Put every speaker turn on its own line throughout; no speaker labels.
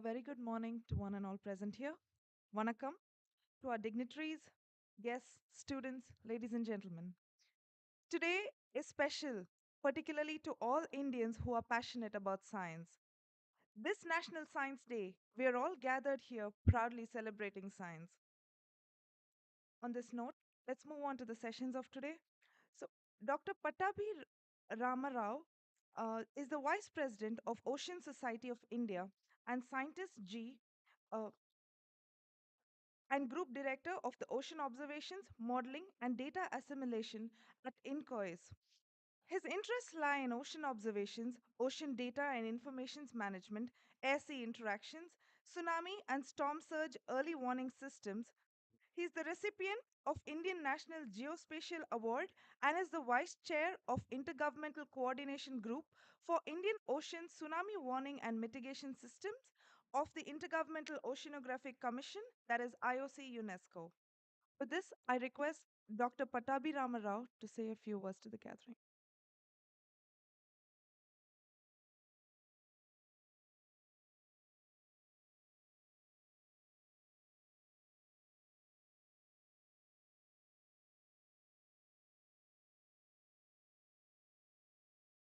A very good morning to one and all present here. Vanakkam to our dignitaries, guests, students, ladies and gentlemen. Today is special, particularly to all Indians who are passionate about science. This National Science Day, we are all gathered here proudly celebrating science. On this note, let's move on to the sessions of today. So, Dr. Pattabi Ramarao is the Vice President of Ocean Society of India and Scientist G. uh, and Group Director of the Ocean Observations, Modeling, and Data Assimilation at INCOIS. His interests lie in ocean observations, ocean data and informations management, air sea interactions, tsunami and storm surge early warning systems. He is the recipient of Indian National Geospatial Award and is the Vice Chair of Intergovernmental Coordination Group for Indian Ocean Tsunami Warning and Mitigation Systems of the Intergovernmental Oceanographic Commission, that is IOC UNESCO. With this, I request Dr. Pattabi Ramarao to say a few words to the gathering.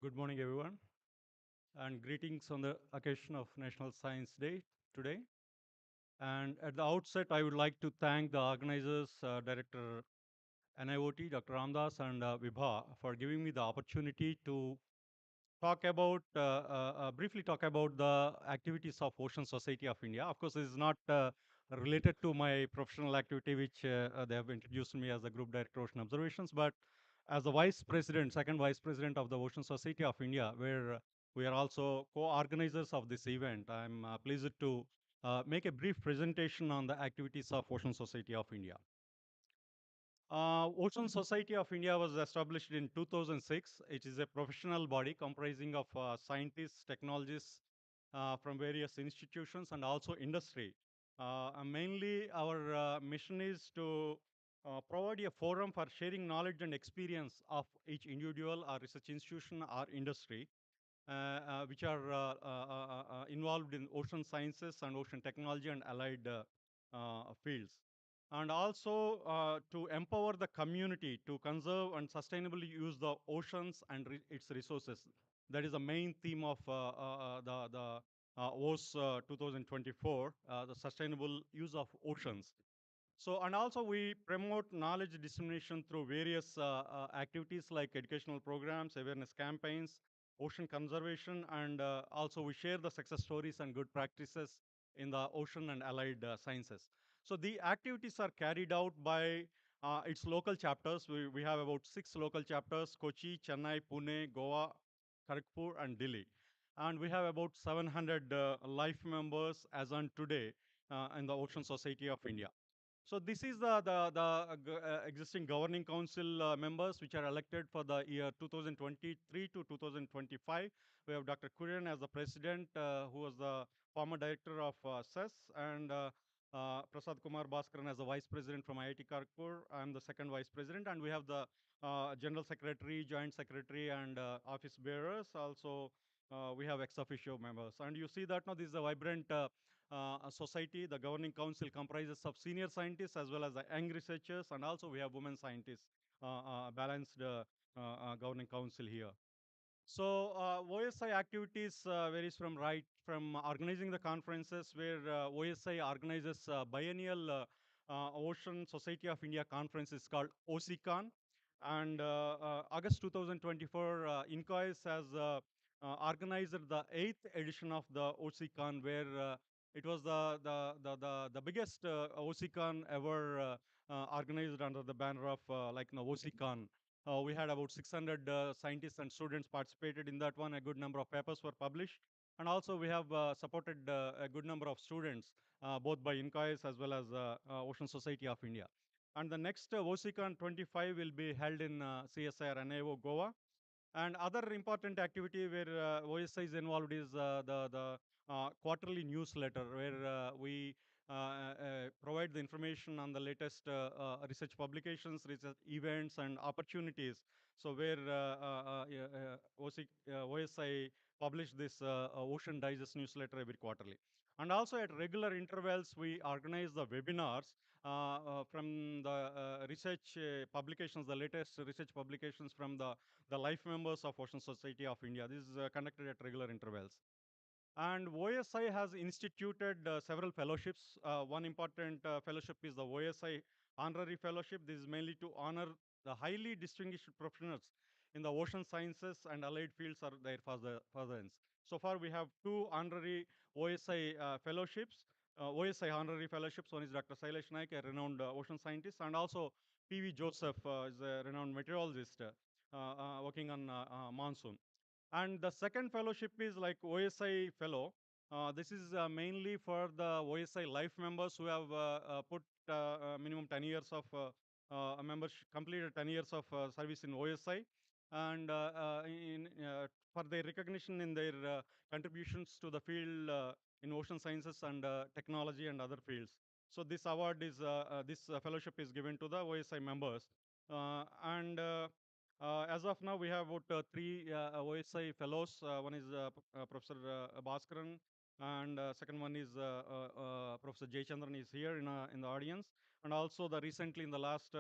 Good morning, everyone, and greetings on the occasion of National Science Day today. And at the outset, I would like to thank the organizers, Director NIOT, Dr. Ramdas, and Vibha, for giving me the opportunity to briefly talk about the activities of Ocean Society of India. Of course, this is not related to my professional activity, which they have introduced me as the Group Director Ocean Observations, but as the Vice President, second Vice President of the Ocean Society of India, where we are also co-organizers of this event. I'm pleased to make a brief presentation on the activities of Ocean Society of India. Ocean Society of India was established in 2006. It is a professional body comprising of scientists, technologists from various institutions and also industry. Mainly, our mission is to provide a forum for sharing knowledge and experience of each individual or research institution or industry which are involved in ocean sciences and ocean technology and allied fields. And also to empower the community to conserve and sustainably use the oceans and its resources. That is the main theme of the WOSC 2024, the sustainable use of oceans. So, and also we promote knowledge dissemination through various activities like educational programs, awareness campaigns, ocean conservation, and also we share the success stories and good practices in the ocean and allied sciences. So the activities are carried out by its local chapters. We have about 6 local chapters: Kochi, Chennai, Pune, Goa, Kharagpur, and Delhi. And we have about 700 life members as on today in the Ocean Society of India. So this is the existing governing council members which are elected for the year 2023 to 2025. We have Dr. Kurian as the president, who was the former director of CES, and Prasad Kumar Bhaskaran as the vice president from IIT Kharagpur. I'm the second vice president, and we have the general secretary, joint secretary, and office bearers. Also, we have ex officio members. And you see that now this is a vibrant society. The governing council comprises of senior scientists as well as the young researchers, and also we have women scientists, balanced governing council here. So OSI activities varies from organizing the conferences where OSI organizes biennial Ocean Society of India conference is called OCCON, and August 2024 INCOIS has organized the 8th edition of the OCCON, where it was the biggest OCCON ever organized under the banner of OCCON. We had about 600 scientists and students participated in that one. A good number of papers were published. And also we have supported a good number of students, both by INCOIS as well as Ocean Society of India. And the next OCCON 25 will be held in CSIR NAO, Goa. And other important activity where OSI is involved is the quarterly newsletter, where we provide the information on the latest research publications, research events, and opportunities. So where OSI publish this Ocean Digest newsletter every quarterly. And also at regular intervals, we organize the webinars from the research publications, the latest research publications from the life members of Ocean Society of India. This is conducted at regular intervals. And OSI has instituted several fellowships. One important fellowship is the OSI Honorary Fellowship. This is mainly to honor the highly distinguished professionals in the ocean sciences and allied fields are there for the furtherance. So far, we have two honorary OSI fellowships, OSI honorary fellowships. One is Dr. Sailesh Naik, a renowned ocean scientist, and also P.V. Joseph is a renowned meteorologist working on monsoon. And the second fellowship is like OSI fellow. This is mainly for the OSI life members who have put minimum 10 years of membership, completed 10 years of service in OSI, and for their recognition in their contributions to the field in ocean sciences and technology and other fields. So this award is this fellowship is given to the OSI members, and as of now, we have about three OSI fellows. One is Professor Bhaskaran, and second one is Professor Jayachandran is here in the audience. And also, the recently in the last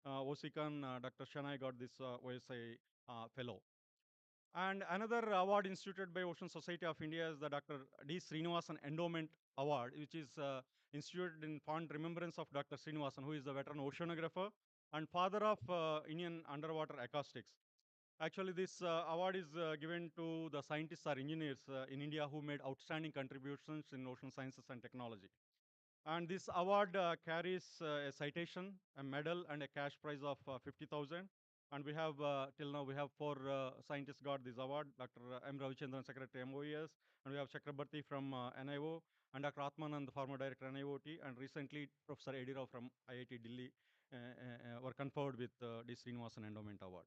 OSICON, Dr. Chennai got this OSI fellow. And another award instituted by Ocean Society of India is the Dr. D. Srinivasan Endowment Award, which is instituted in fond remembrance of Dr. Srinivasan, who is the veteran oceanographer and father of Indian underwater acoustics. Actually, this award is given to the scientists or engineers in India who made outstanding contributions in ocean sciences and technology. And this award carries a citation, a medal, and a cash prize of 50,000. And we have, till now, we have four scientists got this award. Dr. M. Ravichandran, Secretary MOES, and we have Chakrabarti from NIO, and Dr. Atmanand, former Director NIOT, and recently Professor Edi Rao from IIT Delhi were conferred with this Srinivasan Endowment Award.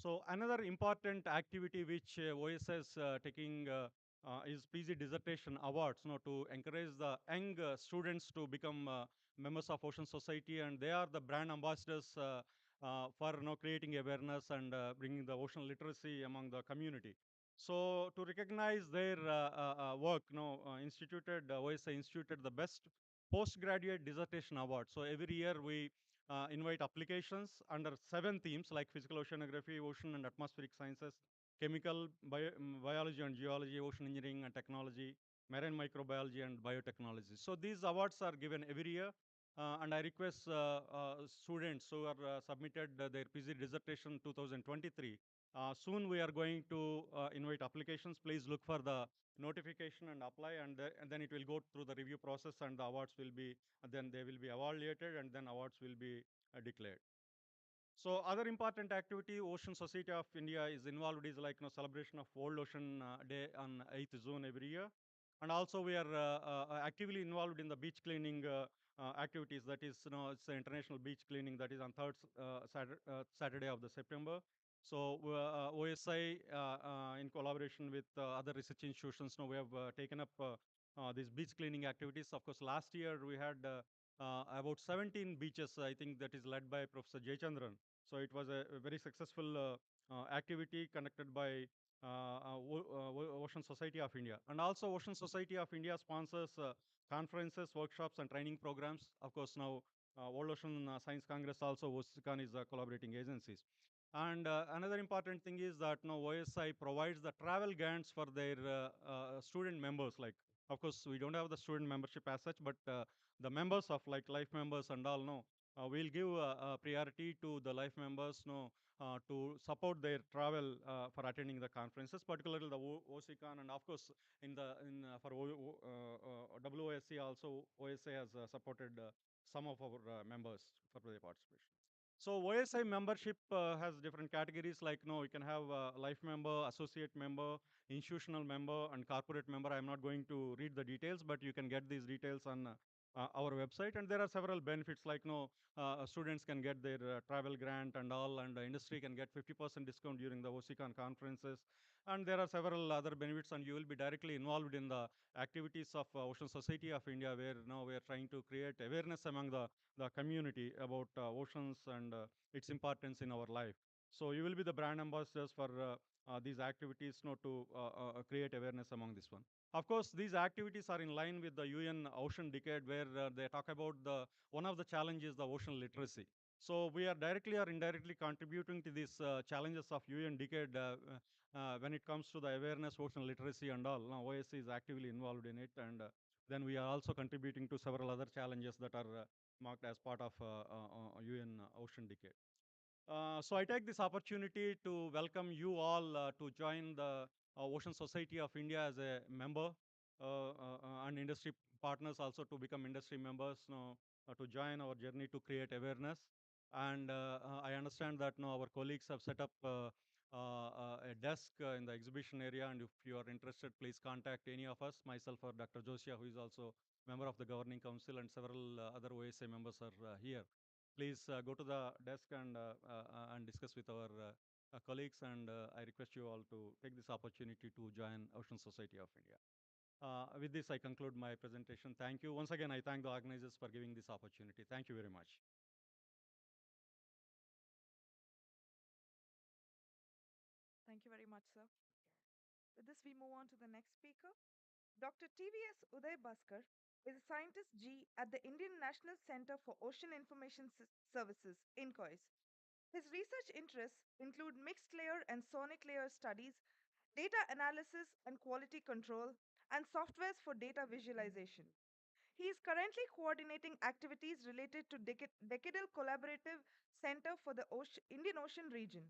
So another important activity which OSS taking is PG Dissertation Awards, to encourage the young students to become members of Ocean Society, and they are the brand ambassadors for creating awareness and bringing the ocean literacy among the community. So to recognize their work, OSI instituted the best postgraduate dissertation award. So every year we invite applications under 7 themes like physical oceanography, ocean and atmospheric sciences, chemical, biology and geology, ocean engineering and technology, marine microbiology and biotechnology. So these awards are given every year. And I request students who are submitted their PG dissertation 2023. Soon we are going to invite applications. Please look for the notification and apply, and then it will go through the review process, and the awards will be then they will be evaluated, and then awards will be declared. So other important activity Ocean Society of India is involved is like celebration of World Ocean Day on 8th June every year. And also we are actively involved in the beach cleaning activities. That is, it's the international beach cleaning that is on third Saturday of the September. So OSI in collaboration with other research institutions, we have taken up these beach cleaning activities. Of course, last year we had about 17 beaches. I think that is led by Professor Jayachandran. So it was a very successful activity conducted by Ocean Society of India. And also Ocean Society of India sponsors conferences, workshops, and training programs. Of course, now World Ocean Science Congress also, WOSCON is collaborating agencies. And another important thing is that now OSI provides the travel grants for their student members. Like, of course, we don't have the student membership as such, but the members of like life members and all, we'll give priority to the life members, to support their travel for attending the conferences, particularly the OCCON, and of course for WOSC also, OSA has supported some of our members for their participation. So OSI membership has different categories, like you can have life member, associate member, institutional member, and corporate member. I'm not going to read the details, but you can get these details on our website. And there are several benefits, like students can get their travel grant and all, and the industry can get 50% discount during the OCCON conferences. And there are several other benefits, and you will be directly involved in the activities of Ocean Society of India, where now we are trying to create awareness among the community about oceans and its importance in our life. So you will be the brand ambassadors for these activities, to create awareness among this one. Of course, these activities are in line with the UN Ocean Decade, where they talk about the one of the challenges, the ocean literacy. So we are directly or indirectly contributing to these challenges of UN Decade when it comes to the awareness, ocean literacy, and all. Now, OSC is actively involved in it, and then we are also contributing to several other challenges that are marked as part of UN Ocean Decade. So I take this opportunity to welcome you all to join the Ocean Society of India as a member, and industry partners also to become industry members, to join our journey to create awareness. And I understand that our colleagues have set up a desk in the exhibition area, and if you are interested, please contact any of us, myself or Dr. Josia, who is also member of the governing council, and several other OSA members are here. Please go to the desk and discuss with our colleagues. And I request you all to take this opportunity to join Ocean Society of India. With this, I conclude my presentation. Thank you. Once again, I thank the organizers for giving this opportunity. Thank you very much.
Thank you very much, sir. With this, we move on to the next speaker. Dr. TVS Uday Bhaskar is a scientist G at the Indian National Center for Ocean Information Services, INCOIS. His research interests include mixed layer and sonic layer studies, data analysis and quality control, and softwares for data visualization. He is currently coordinating activities related to Decadal Collaborative Center for the Indian Ocean region.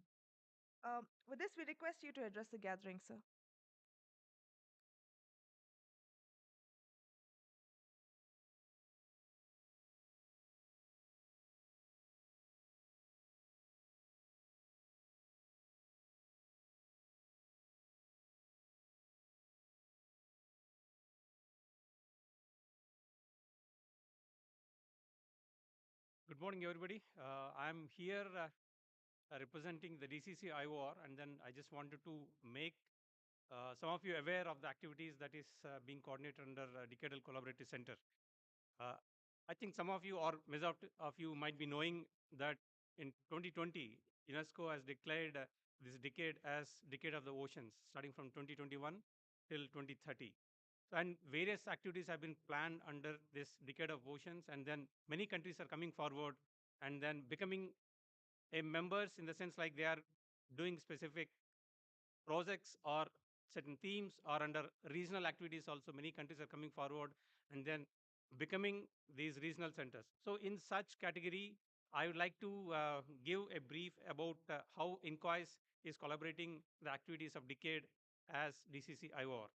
With this, we request you to address the gathering, sir.
Good morning, everybody. I'm here representing the DCC IOR, and then I just wanted to make some of you aware of the activities that is being coordinated under Decadal Collaborative Center. Uh, I think some of you or majority of you might be knowing that in 2020, UNESCO has declared this decade as Decade of the Oceans, starting from 2021 till 2030. And various activities have been planned under this Decade of Oceans, and then many countries are coming forward and then becoming a members in the sense like they are doing specific projects or certain themes or under regional activities also many countries are coming forward and then becoming these regional centers. So in such category, I would like to give a brief about how INCOIS is collaborating the activities of Decade as DCC IOR.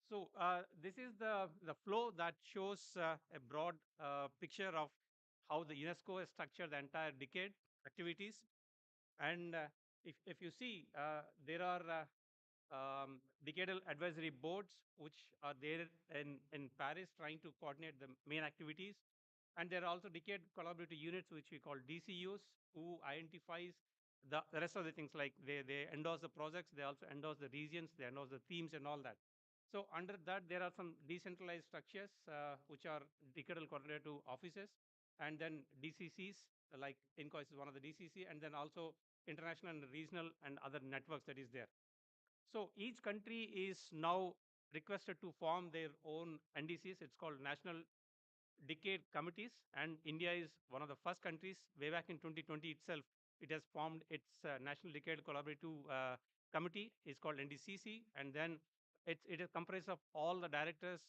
So this is the flow that shows a broad picture of how the UNESCO has structured the entire decade activities. And if you see, there are decadal advisory boards which are there in Paris trying to coordinate the main activities. And there are also decade collaborative units which we call DCUs who identifies the rest of the things like they endorse the projects, they also endorse the regions, they endorse the themes and all that. So under that, there are some decentralized structures which are decadal coordinative offices and then DCCs like INCOIS is one of the DCC and then also international and regional and other networks that is there. So each country is now requested to form their own NDCs. It's called National Decade Committees, and India is one of the first countries. Way back in 2020 itself, it has formed its National Decade Collaborative Committee. It's called NDCC, and then it is comprised of all the directors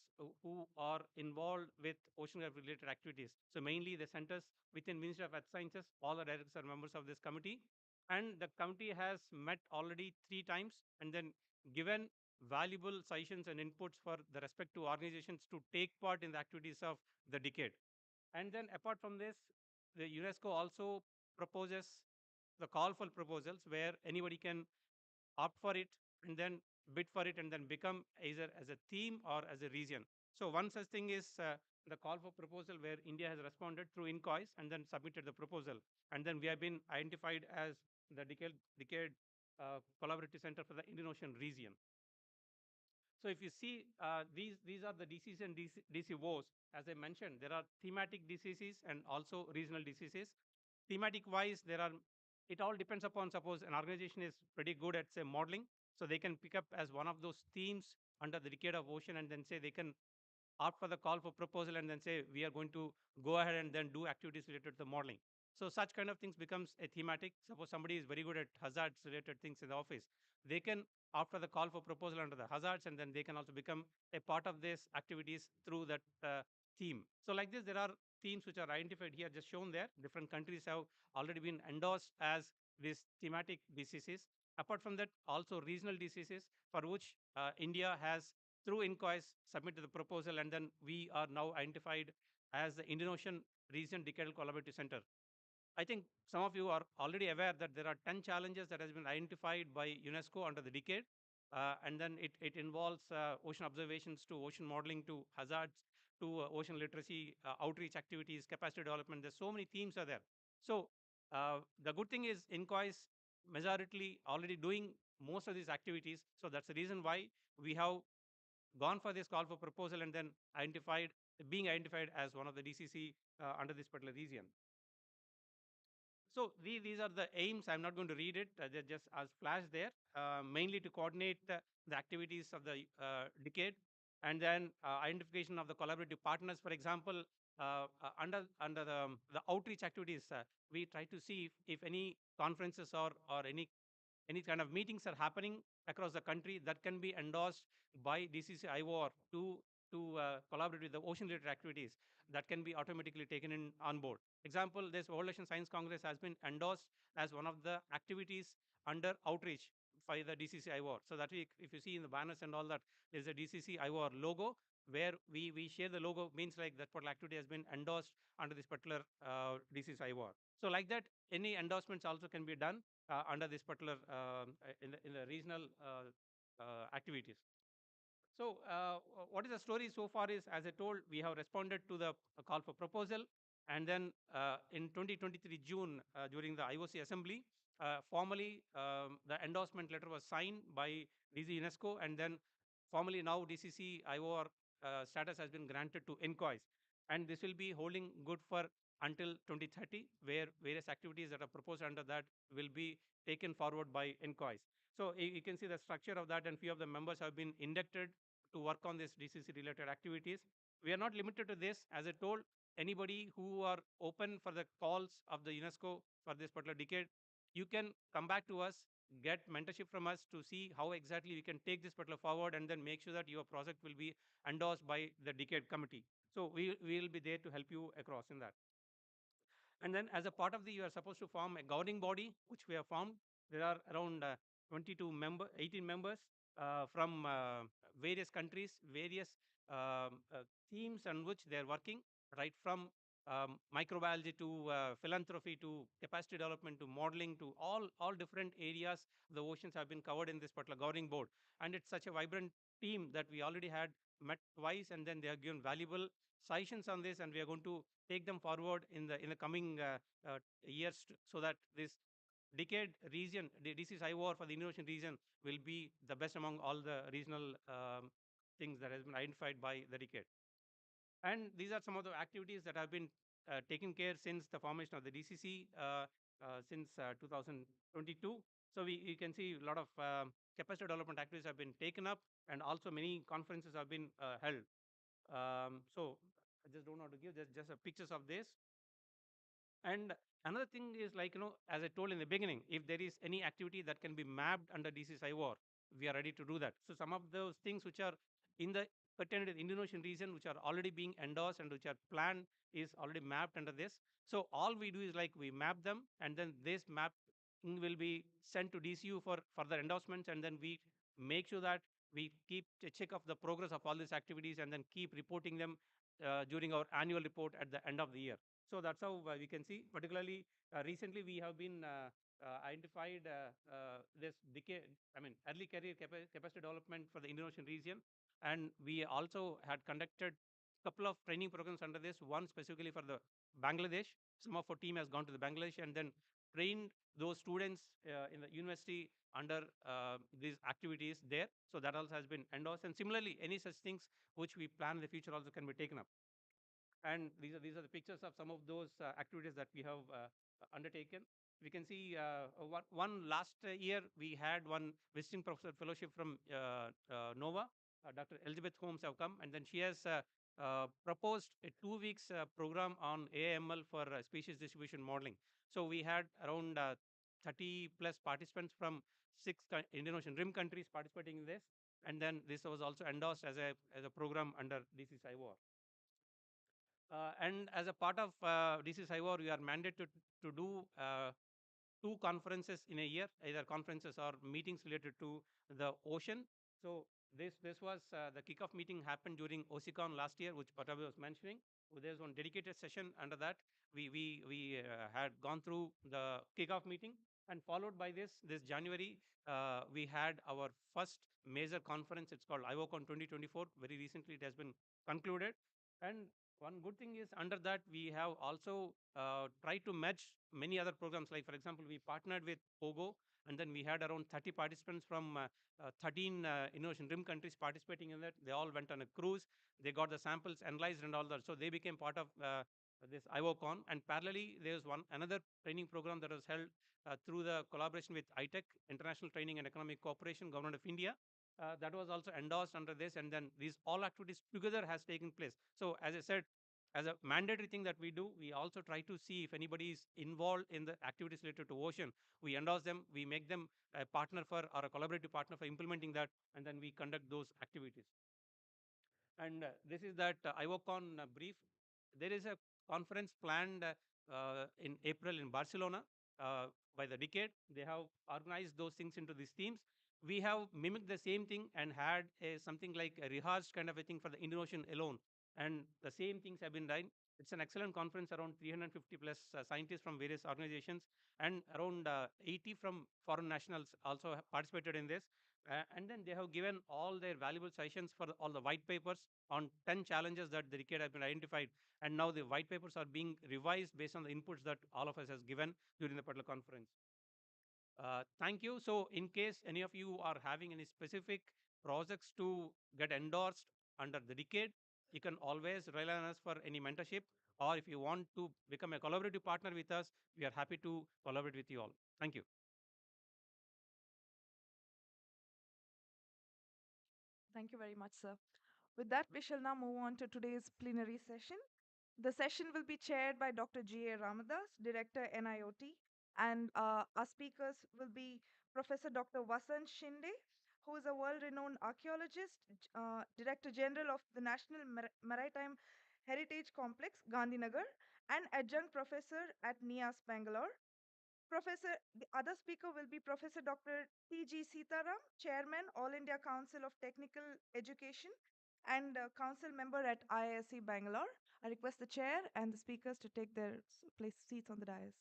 who are involved with oceanography-related activities. So mainly the centers within Ministry of Earth Sciences, all the directors are members of this committee. And the committee has met already 3 times and then given valuable suggestions and inputs for the respective organizations to take part in the activities of the decade. And then apart from this, the UNESCO also proposes the call for proposals where anybody can opt for it and then bid for it and then become either as a theme or as a region. So one such thing is the call for proposal where India has responded through INCOIS and then submitted the proposal. And then we have been identified as the decade collaborative center for the Indian Ocean region. So if you see, these are the DCs and DCOs. As I mentioned, there are thematic DCCs and also regional DCCs. thematic wise, there are, it all depends upon, suppose an organization is pretty good at say modeling, so they can pick up as one of those themes under the decade of ocean, and then say they can opt for the call for proposal and then say we are going to go ahead and then do activities related to the modeling. So such kind of things becomes a thematic. Suppose somebody is very good at hazards related things in the office, they can opt for the call for proposal under the hazards, and then they can also become a part of this activities through that theme. So like this, there are themes which are identified here, just shown there. Different countries have already been endorsed as these thematic diseases. Apart from that, also regional diseases for which India has through inquiries submitted the proposal, and then we are now identified as the Indian Ocean Region Decadal Collaborative Center. I think some of you are already aware that there are 10 challenges that has been identified by UNESCO under the decade. And then it involves ocean observations to ocean modeling to hazards to ocean literacy, outreach activities, capacity development. There's so many themes are there. So the good thing is INCOI is majority already doing most of these activities. So that's the reason why we have gone for this call for proposal and then identified, being identified as one of the DCC under this particular region. So these are the aims. I'm not going to read it. They're just as flash there, mainly to coordinate the activities of the decade, and then identification of the collaborative partners. For example, under the outreach activities, we try to see if any conferences or any kind of meetings are happening across the country that can be endorsed by DCC IOR to collaborate with the ocean-related activities that can be automatically taken in on board. Example, this World Ocean Science Congress has been endorsed as one of the activities under outreach by the DCC IOR. So that we, if you see in the banners and all that, there's a DCC IOR logo where we share the logo, means like that particular activity has been endorsed under this particular DCC IOR. So like that, any endorsements also can be done under this particular in the regional activities. So what is the story so far is, as I told, we have responded to the call for proposal, and then in 2023 June during the IOC assembly, formally the endorsement letter was signed by DC UNESCO, and then formally now DCC IOR status has been granted to ENCOIS, and this will be holding good for until 2030, where various activities that are proposed under that will be taken forward by ENCOIS. So you can see the structure of that, and few of the members have been inducted to work on this DCC related activities. We are not limited to this. As I told, anybody who are open for the calls of the UNESCO for this particular decade, you can come back to us, get mentorship from us to see how exactly we can take this particular forward, and then make sure that your project will be endorsed by the decade committee. So we will be there to help you across in that. And then as a part of the, you are supposed to form a governing body, which we have formed. There are around 18 members from various countries, various themes on which they are working, right from microbiology to philanthropy to capacity development to modeling to all different areas. The oceans have been covered in this particular governing board. And it's such a vibrant team that we already had met twice, and then they have given valuable sessions on this, and we are going to take them forward in the coming years so that this decade region, the DC's IOR for the Indian region will be the best among all the regional things that has been identified by the decade. And these are some of the activities that have been taken care since the formation of the DCC since 2022. So you can see a lot of capacity development activities have been taken up, and also many conferences have been held. So I just don't want to give just pictures of this. And another thing is, like, as I told in the beginning, if there is any activity that can be mapped under DCSI war, we are ready to do that. So some of those things which are in the pertaining to the Indian Ocean region, which are already being endorsed and which are planned, is already mapped under this. So all we do is like we map them, and then this map will be sent to DCU for further endorsements, and then we make sure that we keep a check of the progress of all these activities, and then keep reporting them during our annual report at the end of the year. So that's how we can see. Particularly recently, we have been identified this decade, I mean, early career capacity development for the Indian Ocean region, and we also had conducted a couple of training programs under this. One specifically for the Bangladesh. Some of our team has gone to the Bangladesh and then trained those students in the university under these activities there. So that also has been endorsed. And similarly, any such things which we plan in the future also can be taken up. And these are the pictures of some of those activities that we have undertaken. We can see one last year we had one visiting professor fellowship from Nova. Dr. Elizabeth Holmes have come, and then she has proposed a 2 weeks program on AML for species distribution modeling. So we had around 30 plus participants from six Indian Ocean Rim countries participating in this, and then this was also endorsed as a program under DCSIO. And as a part of DCSIO, we are mandated to do two conferences in a year, either conferences or meetings related to the ocean. So this was the kickoff meeting happened during OCCON last year, which Patabi was mentioning. There's one dedicated session under that. We had gone through the kickoff meeting, and followed by this January, we had our first major conference. It's called IOCON 2024. Very recently, it has been concluded. And one good thing is under that we have also tried to match many other programs. Like for example, we partnered with Pogo, and then we had around 30 participants from 13 Indonesian Rim countries participating in that. They all went on a cruise. They got the samples analyzed and all that. So they became part of this IOCON. And parallelly, there's another training program that was held through the collaboration with ITEC, International Training and Economic Cooperation, Government of India. That was also endorsed under this, and then these all activities together has taken place. So as I said, as a mandatory thing that we do, we also try to see if anybody is involved in the activities related to ocean. We endorse them, we make them a partner for or a collaborative partner for implementing that, and then we conduct those activities. And this is that IOCON brief. There is a conference planned in April in Barcelona by the decade. They have organized those things into these themes. We have mimicked the same thing and had something like a rehearsed kind of a thing for the Indian Ocean alone. And the same things have been done. It's an excellent conference, around 350 plus scientists from various organizations, and around 80 from foreign nationals also have participated in this. And then they have given all their valuable sessions for all the white papers on 10 challenges that the decade have been identified. And now the white papers are being revised based on the inputs that all of us has given during the particular conference. Thank you. So in case any of you are having any specific projects to get endorsed under the decade, you can always rely on us for any mentorship. Or if you want to become a collaborative partner with us, we are happy to collaborate with you all. Thank you.
Thank you very much, sir. With that, we shall now move on to today's plenary session. The session will be chaired by Dr. G.A. Ramadas, Director NIOT, and our speakers will be Professor Dr. Vasant Shinde, who is a world-renowned archaeologist, Director General of the National Maritime Heritage Complex, Gandhinagar, and adjunct professor at NIAS, Bangalore. The other speaker will be Professor Dr. T.G. Sitaram, Chairman, All India Council of Technical Education and Council member at IISc Bangalore. I request the chair and the speakers to take their place seats on the dais.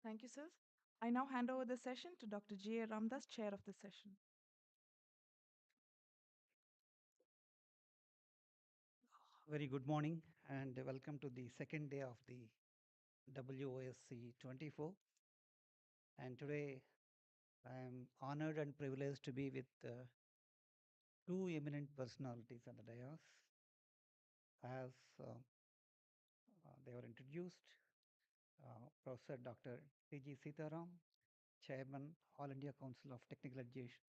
Thank you, sirs. I now hand over the session to Dr. G.A. Ramdas, chair of the session.
Very good morning and welcome to the second day of the WOSC 24. And today I am honored and privileged to be with two eminent personalities on the dais. As they were introduced, Professor Dr. T.G. Sitaram, Chairman, All India Council of Technical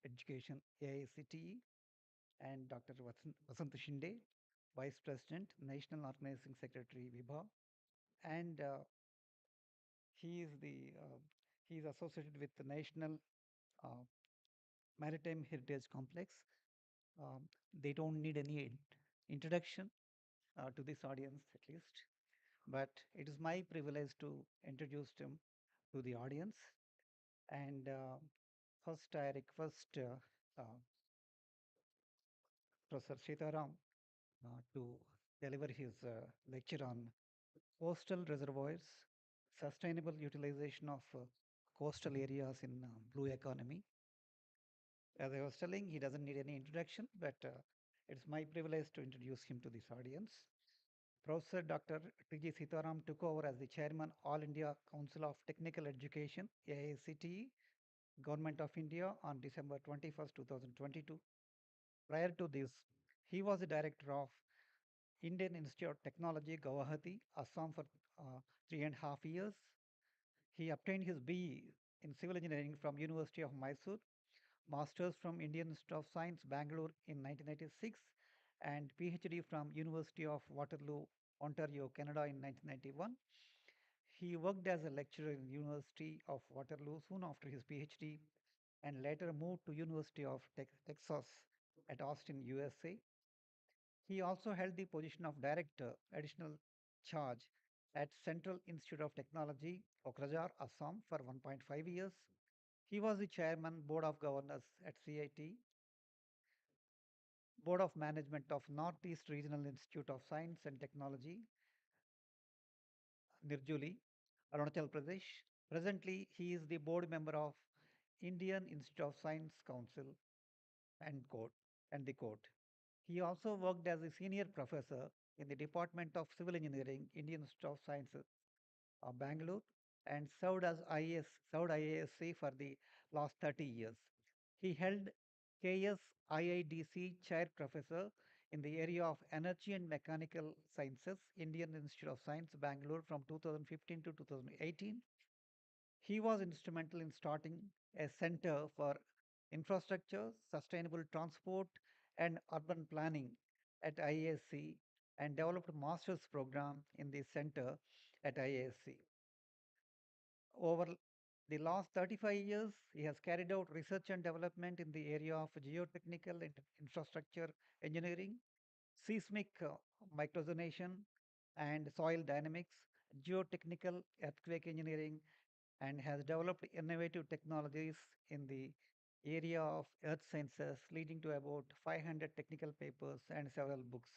Education, AICTE, and Dr. Vasant Shinde, Vice President, National Organizing Secretary, VIBA, and he is the he is associated with the National uh, Maritime Heritage Complex. Um, they don't need any introduction to this audience, at least. But it is my privilege to introduce them to the audience. And first, I request Professor Sitaram to deliver his lecture on coastal reservoirs, sustainable utilization of coastal areas in blue economy. As I was telling, he doesn't need any introduction, but it's my privilege to introduce him to this audience. Professor Dr. T.G. Sitaram took over as the chairman All India Council of Technical Education, AICTE, Government of India on December 21st, 2022. Prior to this, he was the director of Indian Institute of Technology, Guwahati, Assam for 3.5 years. He obtained his BE in civil engineering from University of Mysore, Masters from Indian Institute of Science, Bangalore in 1996, and PhD from University of Waterloo, Ontario, Canada in 1991. He worked as a lecturer in University of Waterloo soon after his PhD and later moved to University of Texas at Austin, USA. He also held the position of director, additional charge at Central Institute of Technology, Okrajar, Assam for 1.5 years. He was the chairman, board of governors at CIT, board of management of Northeast Regional Institute of Science and Technology, Nirjuli, Arunachal Pradesh. Presently, he is the board member of Indian Institute of Science Council and Court and the court. He also worked as a senior professor in the Department of Civil Engineering, Indian Institute of Sciences, Bangalore, and served IASC for the last 30 years. He held KS IIDC Chair Professor in the area of Energy and Mechanical Sciences, Indian Institute of Science, Bangalore from 2015 to 2018. He was instrumental in starting a center for infrastructure, sustainable transport, and urban planning at IASC and developed a master's program in the center at IASC. Over the last 35 years, he has carried out research and development in the area of geotechnical and infrastructure engineering, seismic microzonation, and soil dynamics, geotechnical earthquake engineering, and has developed innovative technologies in the area of earth sciences, leading to about 500 technical papers and several books.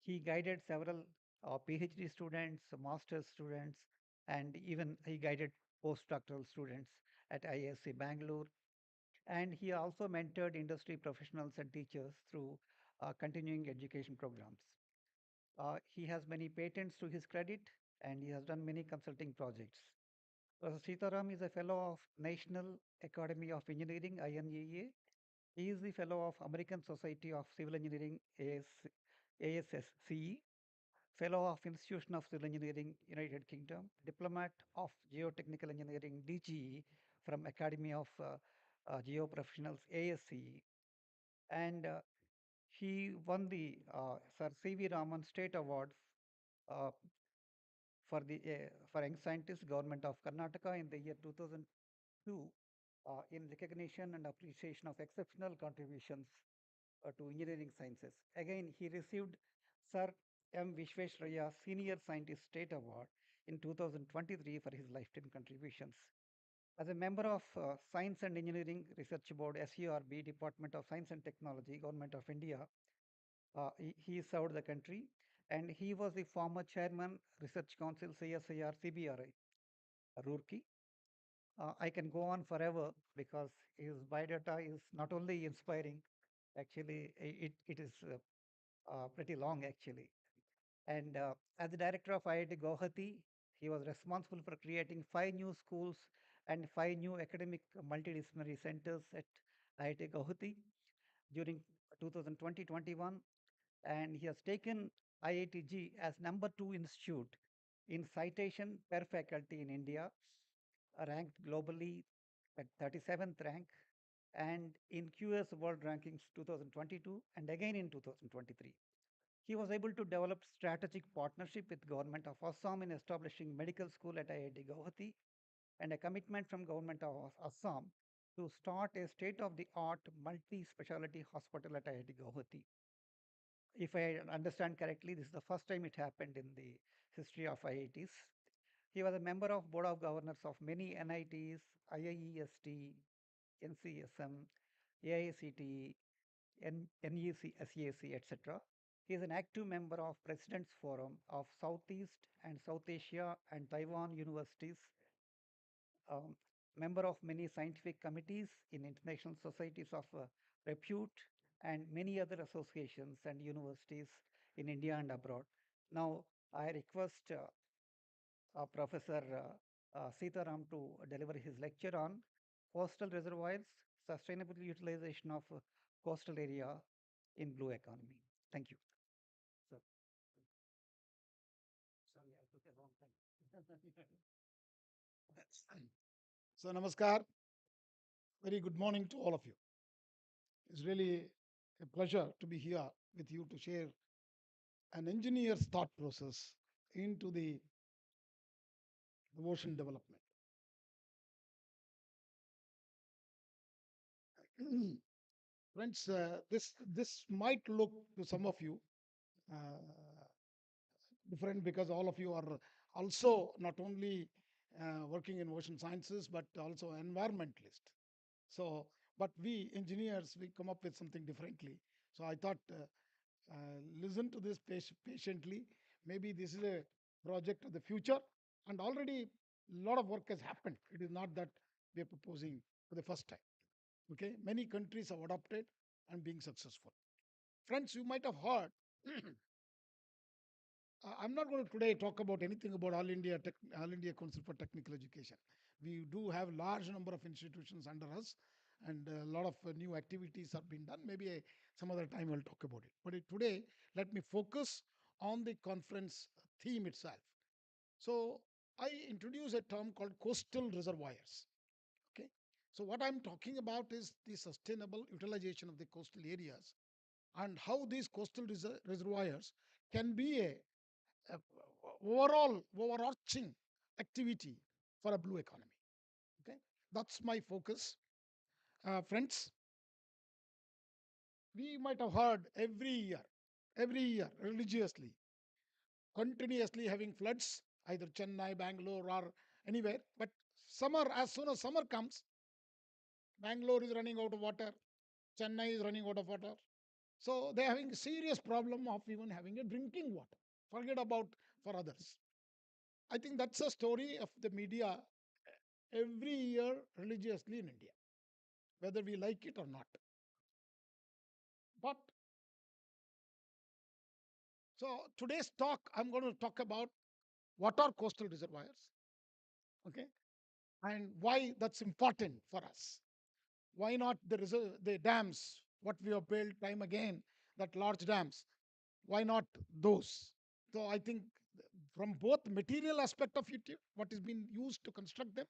He guided several PhD students, master's students, and even he guided postdoctoral students at ISC Bangalore. And he also mentored industry professionals and teachers through continuing education programs. He has many patents to his credit, and he has done many consulting projects. Sitaram is a fellow of National Academy of Engineering, INEA. He is the fellow of American Society of Civil Engineering, ASSCE, fellow of Institution of Civil Engineering, United Kingdom, diplomat of Geotechnical Engineering, DGE, from Academy of Geoprofessionals, ASCE, and he won the Sir C.V. Raman State Award uh, for young scientists, Government of Karnataka in the year 2002 in recognition and appreciation of exceptional contributions to engineering sciences. Again, he received Sir M. Vishveshraya Senior Scientist State Award in 2023 for his lifetime contributions. As a member of Science and Engineering Research Board, SURB, Department of Science and Technology, Government of India, he served the country, and he was the former chairman, Research Council, CSIR, CBRI, Roorkee. I can go on forever because his biodata is not only inspiring, actually, it is pretty long, actually. And as the director of IIT Guwahati, he was responsible for creating 5 new schools and 5 new academic multidisciplinary centers at IIT Guwahati during 2020-21. And he has taken IITG as #2 institute in citation per faculty in India, ranked globally at 37th rank, and in QS World Rankings 2022 and again in 2023. He was able to develop strategic partnership with government of Assam in establishing medical school at IIT Guwahati and a commitment from government of Assam to start a state-of-the-art multi-specialty hospital at IIT Guwahati. If I understand correctly, this is the first time it happened in the history of IITs. He was a member of board of governors of many NITs, IIEST, NCSM, AICTE, NEC, SEAC, etc. He is an active member of President's Forum of Southeast and South Asia and Taiwan universities, um, member of many scientific committees in international societies of repute and many other associations and universities in India and abroad. Now, I request Professor Sitaram to deliver his lecture on coastal reservoirs, sustainable utilization of coastal area in blue economy. Thank you. So, sorry, I took a long time.
So, Namaskar. Very good morning to all of you. It's really a pleasure to be here with you to share an engineer's thought process into the ocean development. Friends, this might look to some of you uh, different because all of you are also not only working in ocean sciences but also environmentalist. So, but we engineers we come up with something differently. So I thought listen to this patiently. Maybe this is a project of the future, and already a lot of work has happened. It is not that we are proposing for the first time. Okay, many countries have adopted and being successful. Friends, you might have heard. I'm not going to today talk about anything about All India Council for Technical Education. We do have large number of institutions under us, and a lot of new activities have been done. Maybe some other time I'll talk about it. But today, let me focus on the conference theme itself. So I introduce a term called coastal reservoirs. Okay. So what I'm talking about is the sustainable utilization of the coastal areas and how these coastal reservoirs can be a overall overarching activity for a blue economy. Okay, that's my focus. Friends, we might have heard every year religiously, continuously having floods, either Chennai, Bangalore, or anywhere. But summer, as soon as summer comes, Bangalore is running out of water, Chennai is running out of water. So they're having a serious problem of even having a drinking water. Forget about for others. I think that's a story of the media every year religiously in India, whether we like it or not. But so today's talk, I'm going to talk about what are coastal reservoirs, okay, and why that's important for us. Why not the dams, what we have built time again, that large dams? Why not those? So I think from both material aspect of it, what is being used to construct them,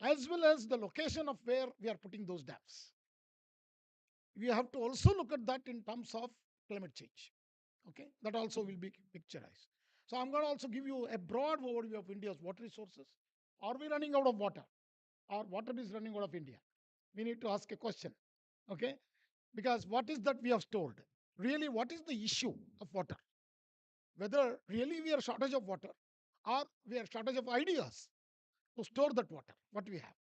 as well as the location of where we are putting those dams. We have to also look at that in terms of climate change. Okay, that also will be picturized. So I'm going to also give you a broad overview of India's water resources. Are we running out of water, or water is running out of India? We need to ask a question. Okay, because what is that we have stored? Really, what is the issue of water? Whether really we are shortage of water, or we are shortage of ideas to store that water, what we have.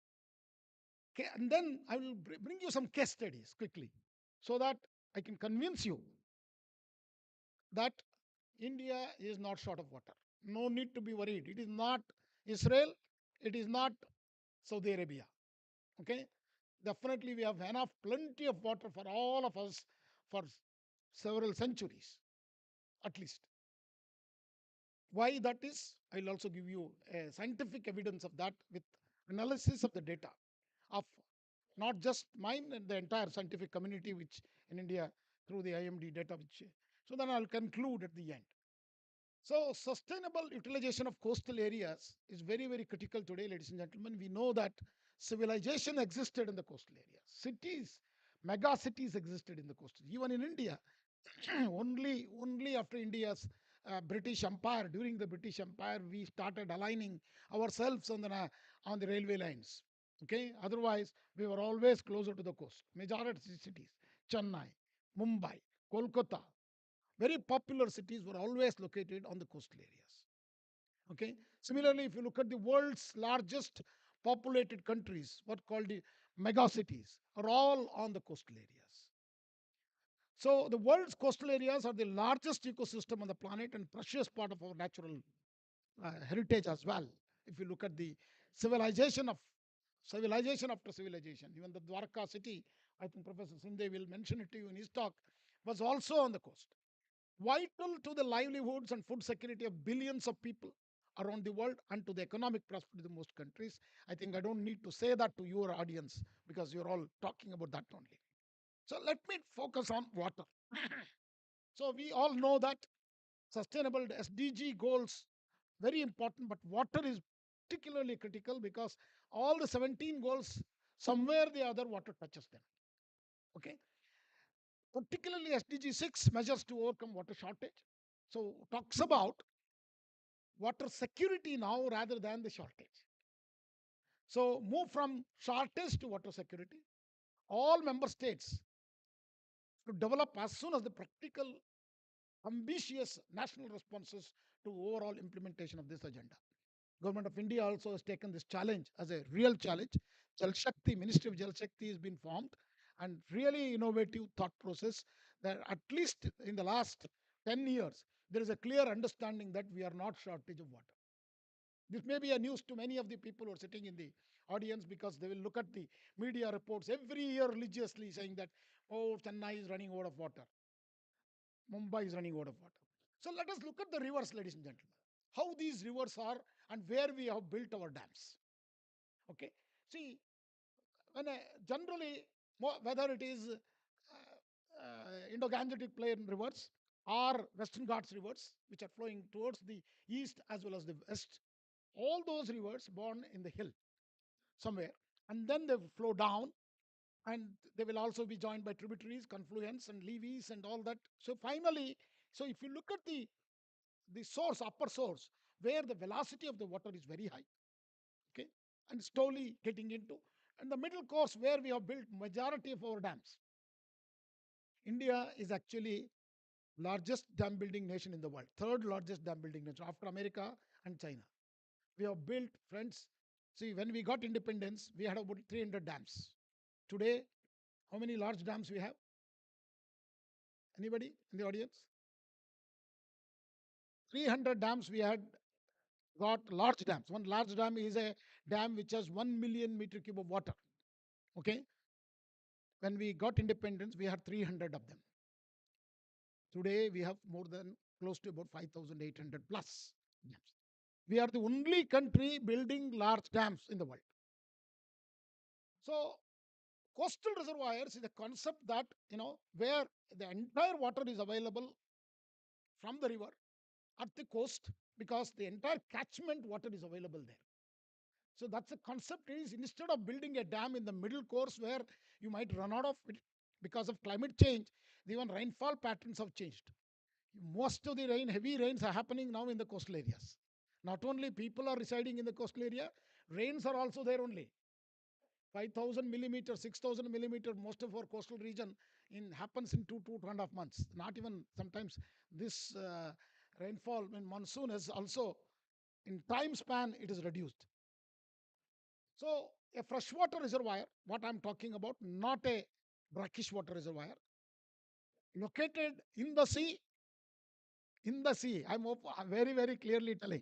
Okay, and then I will bring you some case studies quickly so that I can convince you that India is not short of water. No need to be worried. It is not Israel, it is not Saudi Arabia. Okay, definitely we have enough, plenty of water for all of us for several centuries at least. Why that is, I'll also give you a scientific evidence of that with analysis of the data of not just mine and the entire scientific community, which in India through the IMD data, which so then I'll conclude at the end. So, sustainable utilization of coastal areas is very, very critical today, ladies and gentlemen. We know that civilization existed in the coastal areas. Cities, mega cities existed in the coastal. Even in India, only after India's British Empire, during the British Empire, we started aligning ourselves on the railway lines. Okay, otherwise we were always closer to the coast. Majority cities, Chennai, Mumbai, Kolkata, very popular cities were always located on the coastal areas. Okay. Similarly, if you look at the world's largest populated countries, what called the mega cities, are all on the coastal areas. So the world's coastal areas are the largest ecosystem on the planet and precious part of our natural heritage as well. If you look at the civilization of civilization after civilization, even the Dwarka city, I think Professor Sinde will mention it to you in his talk, was also on the coast, vital to the livelihoods and food security of billions of people around the world and to the economic prosperity of most countries. I think I don't need to say that to your audience because you're all talking about that only. So let me focus on water. So we all know that sustainable SDG goals very important, but water is particularly critical because all the 17 goals somewhere the other water touches them. Okay, particularly SDG 6 measures to overcome water shortage. So talks about water security now rather than the shortage. So move from shortage to water security. All member states to develop as soon as the practical ambitious national responses to overall implementation of this agenda. Government of India also has taken this challenge as a real challenge. Jal Shakti, Ministry of Jal Shakti has been formed and really innovative thought process that at least in the last 10 years, there is a clear understanding that we are not shortage of water. This may be a news to many of the people who are sitting in the audience because they will look at the media reports every year religiously saying that, oh, Chennai is running out of water. Mumbai is running out of water. So let us look at the rivers, ladies and gentlemen. How these rivers are and where we have built our dams. Okay. See, when generally, whether it is Indo-Gangetic Plain rivers or Western Ghats rivers, which are flowing towards the east as well as the west, all those rivers born in the hill somewhere, and then they flow down, and they will also be joined by tributaries, confluents, and levees, and all that. So finally, so if you look at the source, upper source, where the velocity of the water is very high, okay, and slowly getting into, and the middle course where we have built majority of our dams. India is actually largest dam building nation in the world, third largest dam building nation after America and China. We have built, friends. See, when we got independence, we had about 300 dams. Today, how many large dams we have? Anybody in the audience? 300 dams we had got large dams. One large dam is a dam which has 1 million meter cube of water. Okay. When we got independence, we had 300 of them. Today, we have more than close to about 5,800 plus dams. We are the only country building large dams in the world. So, coastal reservoirs is a concept that, where the entire water is available from the river at the coast because the entire catchment water is available there. So that's the concept is instead of building a dam in the middle course where you might run out of it because of climate change, even rainfall patterns have changed. Most of the heavy rains are happening now in the coastal areas. Not only people are residing in the coastal area, rains are also there only. 5,000 millimeter, 6,000 millimeter, most of our coastal region happens in 2.5 months. Not even sometimes this rainfall in monsoon is also in time span it is reduced. So a freshwater reservoir, what I'm talking about, not a brackish water reservoir, located in the sea, I'm very, very clearly telling,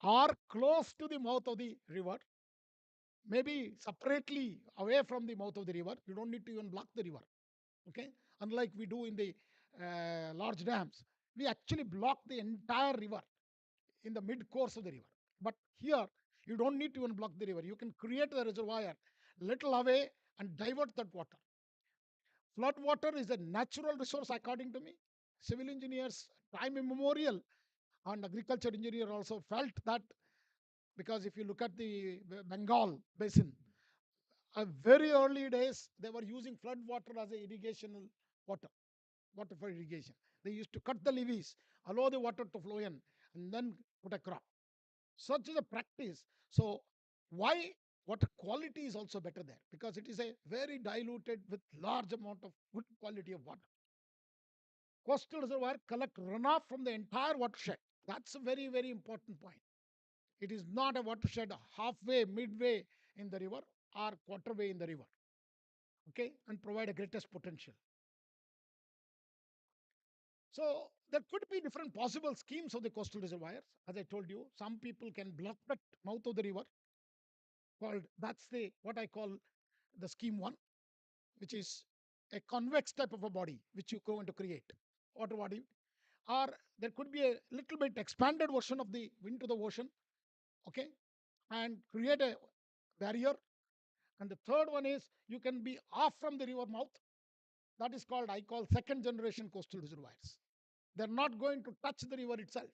or close to the mouth of the river, maybe separately away from the mouth of the river. You don't need to even block the river. Okay, unlike we do in the large dams, we actually block the entire river in the mid course of the river. But here, you don't need to even block the river. You can create the reservoir little away and divert that water. Flood water is a natural resource, according to me. Civil engineers, time immemorial, and agriculture engineer also felt that because if you look at the Bengal basin, very early days they were using flood water as a irrigational water, water for irrigation. They used to cut the levees, allow the water to flow in, and then put a crop. Such is a practice. So why water quality is also better there? Because it is a very diluted with large amount of good quality of water. Coastal reservoir collect runoff from the entire watershed. That's a very, very important point. It is not a watershed halfway, midway in the river or quarter way in the river. Okay, and provide a greatest potential. So there could be different possible schemes of the coastal reservoirs. As I told you, some people can block that mouth of the river. Called that's the what I call the scheme one, which is a convex type of a body which you go into create water body, or there could be a little bit expanded version of the wind to the ocean, okay, and create a barrier. And the third one is you can be off from the river mouth. That is called, I call, second generation coastal reservoirs. They're not going to touch the river itself.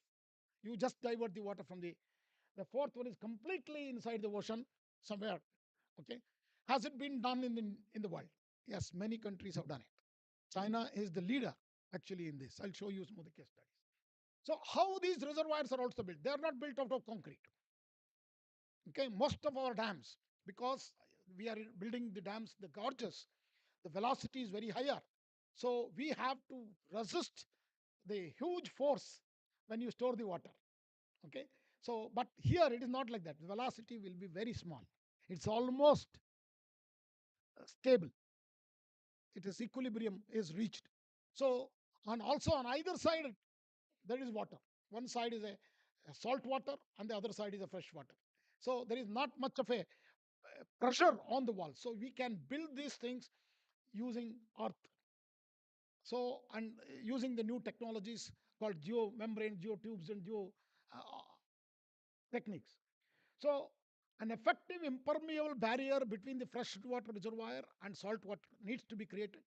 You just divert the water from the fourth one is completely inside the ocean somewhere. Okay. Has it been done in the world? Yes, many countries have done it. China is the leader actually in this. I'll show you some of the case studies. So how these reservoirs are also built? They are not built out of concrete. Okay, most of our dams, because we are building the dams, the gorges, the velocity is very higher. So we have to resist the huge force when you store the water. Okay, so but here it is not like that. The velocity will be very small. It's almost stable. It is equilibrium is reached. So and also on either side there is water. One side is a salt water and the other side is a fresh water. So there is not much of a pressure on the wall. So we can build these things using earth. So and using the new technologies called geomembrane, geotubes, and geo uh, techniques. So an effective impermeable barrier between the freshwater reservoir and salt water needs to be created.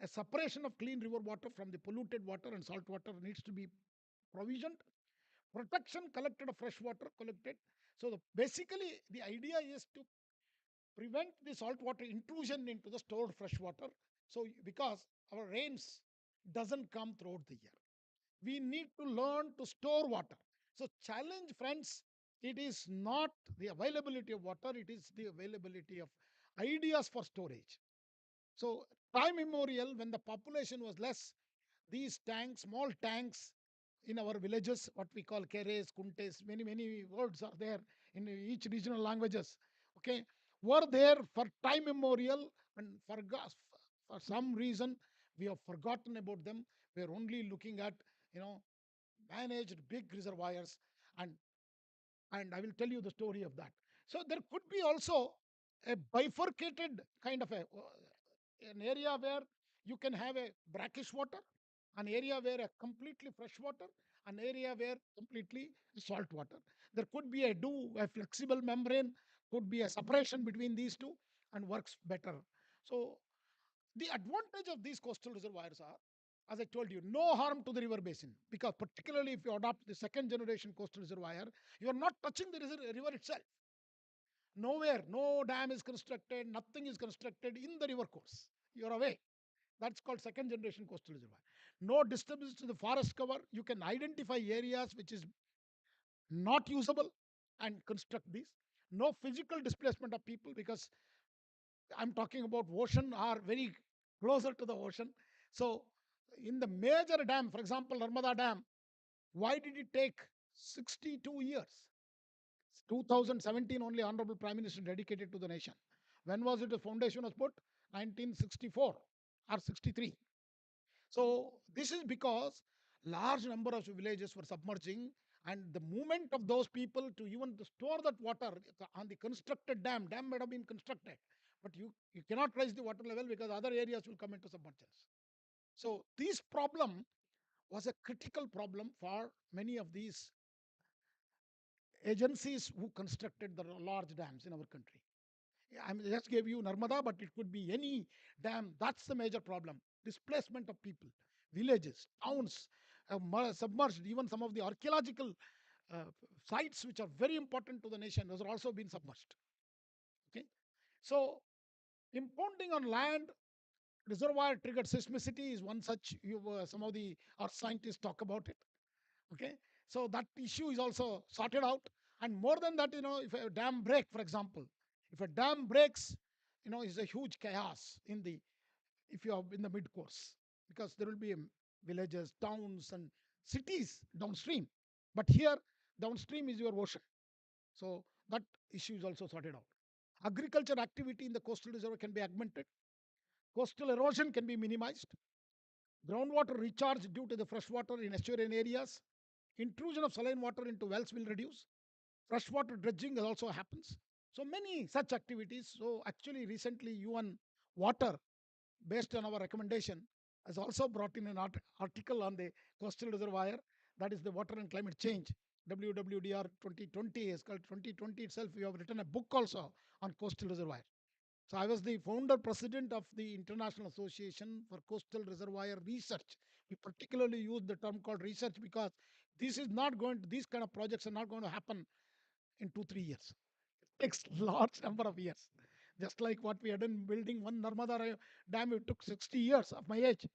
A separation of clean river water from the polluted water and salt water needs to be provisioned. Protection collected of fresh water collected. So basically the idea is to prevent the saltwater intrusion into the stored fresh water. So because our rains doesn't come throughout the year, we need to learn to store water. So challenge, friends, it is not the availability of water, it is the availability of ideas for storage. So time immemorial, when the population was less, these tanks, small tanks in our villages, what we call keres, kuntes, many words are there in each regional languages. Okay, were there for time immemorial, and for some reason we have forgotten about them. We are only looking at you know managed big reservoirs, and I will tell you the story of that. So there could be also a bifurcated kind of an area where you can have a brackish water, an area where a completely fresh water, an area where completely salt water. There could be a flexible membrane, could be a separation between these two, and works better. So the advantage of these coastal reservoirs are, as I told you, no harm to the river basin, because particularly if you adopt the second generation coastal reservoir, you are not touching the river itself. Nowhere, no dam is constructed, nothing is constructed in the river course. You are away. That's called second generation coastal reservoir. No disturbance to the forest cover. You can identify areas which is not usable and construct these. No physical displacement of people, because I'm talking about ocean or very closer to the ocean. So, in the major dam, for example, Narmada Dam, why did it take 62 years? 2017 only Honorable Prime Minister dedicated to the nation. When was it the foundation was put? 1964 or 63. So this is because large number of villages were submerging, and the movement of those people to even to store that water on the constructed dam might have been constructed, but you cannot raise the water level because other areas will come into submergence. So this problem was a critical problem for many of these agencies who constructed the large dams in our country. I just gave you Narmada, but it could be any dam. That's the major problem. Displacement of people, villages, towns, submerged. Even some of the archaeological uh, sites, which are very important to the nation, those are also being submerged. Okay, so impounding on land, reservoir triggered seismicity is one such. Some of the earth scientists talk about it. Okay, so that issue is also sorted out. And more than that, if a dam break, for example, if a dam breaks, is a huge chaos in the if you are in the mid course, because there will be villages, towns, and cities downstream. But here downstream is your ocean, so that issue is also sorted out. Agriculture activity in the coastal reservoir can be augmented. Coastal erosion can be minimized. Groundwater recharge due to the freshwater in estuarine areas. Intrusion of saline water into wells will reduce. Freshwater dredging also happens. So many such activities. So actually, recently UN Water, based on our recommendation, has also brought in an article on the coastal reservoir, that is the water and climate change. WWDR 2020 is called 2020 itself. We have written a book also on coastal reservoir. So I was the founder president of the International Association for Coastal Reservoir Research. We particularly use the term called research because these kind of projects are not going to happen in 2 3 years. It takes large number of years. Just like what we had in building one Narmada dam, it took 60 years of my age.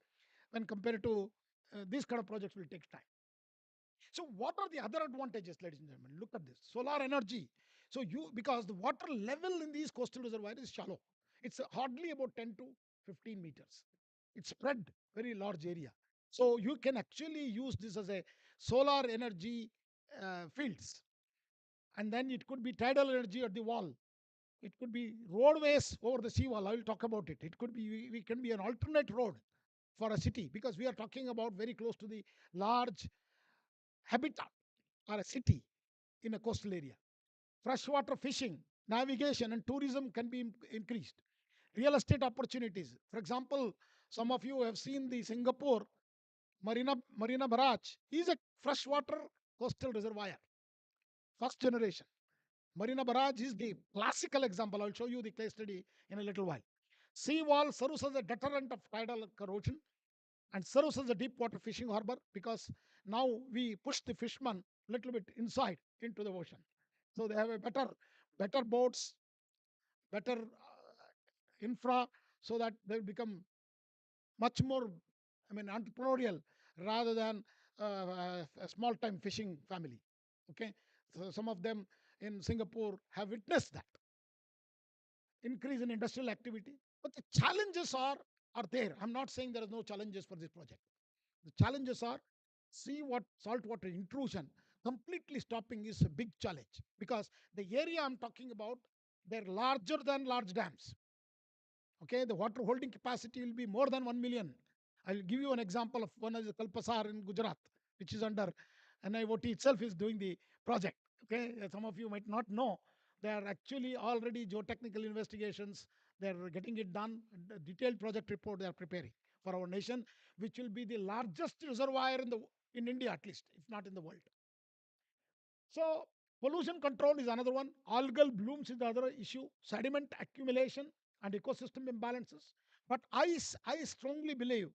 When compared to these kind of projects, will take time. So, what are the other advantages, ladies and gentlemen? Look at this solar energy. So, because the water level in these coastal reservoirs is shallow, it's hardly about 10 to 15 meters. It's spread very large area. So, you can actually use this as a solar energy fields, and then it could be tidal energy at the wall. It could be roadways over the seawall. I will talk about it. It could be we can be an alternate road for a city because we are talking about very close to the large habitat or a city in a coastal area. Freshwater fishing, navigation, and tourism can be increased. Real estate opportunities. For example, some of you have seen the Singapore Marina Barrage is a freshwater coastal reservoir, first generation. Marina Barrage is the classical example. I'll show you the case study in a little while. Seawall serves as a deterrent of tidal corrosion and serves as a deep water fishing harbor because now we push the fishermen a little bit inside into the ocean. So they have a better boats, better infra, so that they become much more, I mean, entrepreneurial rather than a small time fishing family. Okay, so some of them in Singapore have witnessed that increase in industrial activity. But the challenges are there. I'm not saying there are no challenges for this project. The challenges are see what saltwater intrusion completely stopping is a big challenge because the area I'm talking about, they're larger than large dams. Okay, the water holding capacity will be more than 1 million. I'll give you an example of one is Kalpasar in Gujarat, which is under NIOT itself is doing the project. Okay, some of you might not know. They are actually already geotechnical investigations. They're getting it done. A detailed project report they are preparing for our nation, which will be the largest reservoir in India at least, if not in the world. So pollution control is another one. Algal blooms is the other issue. Sediment accumulation and ecosystem imbalances. But I strongly believe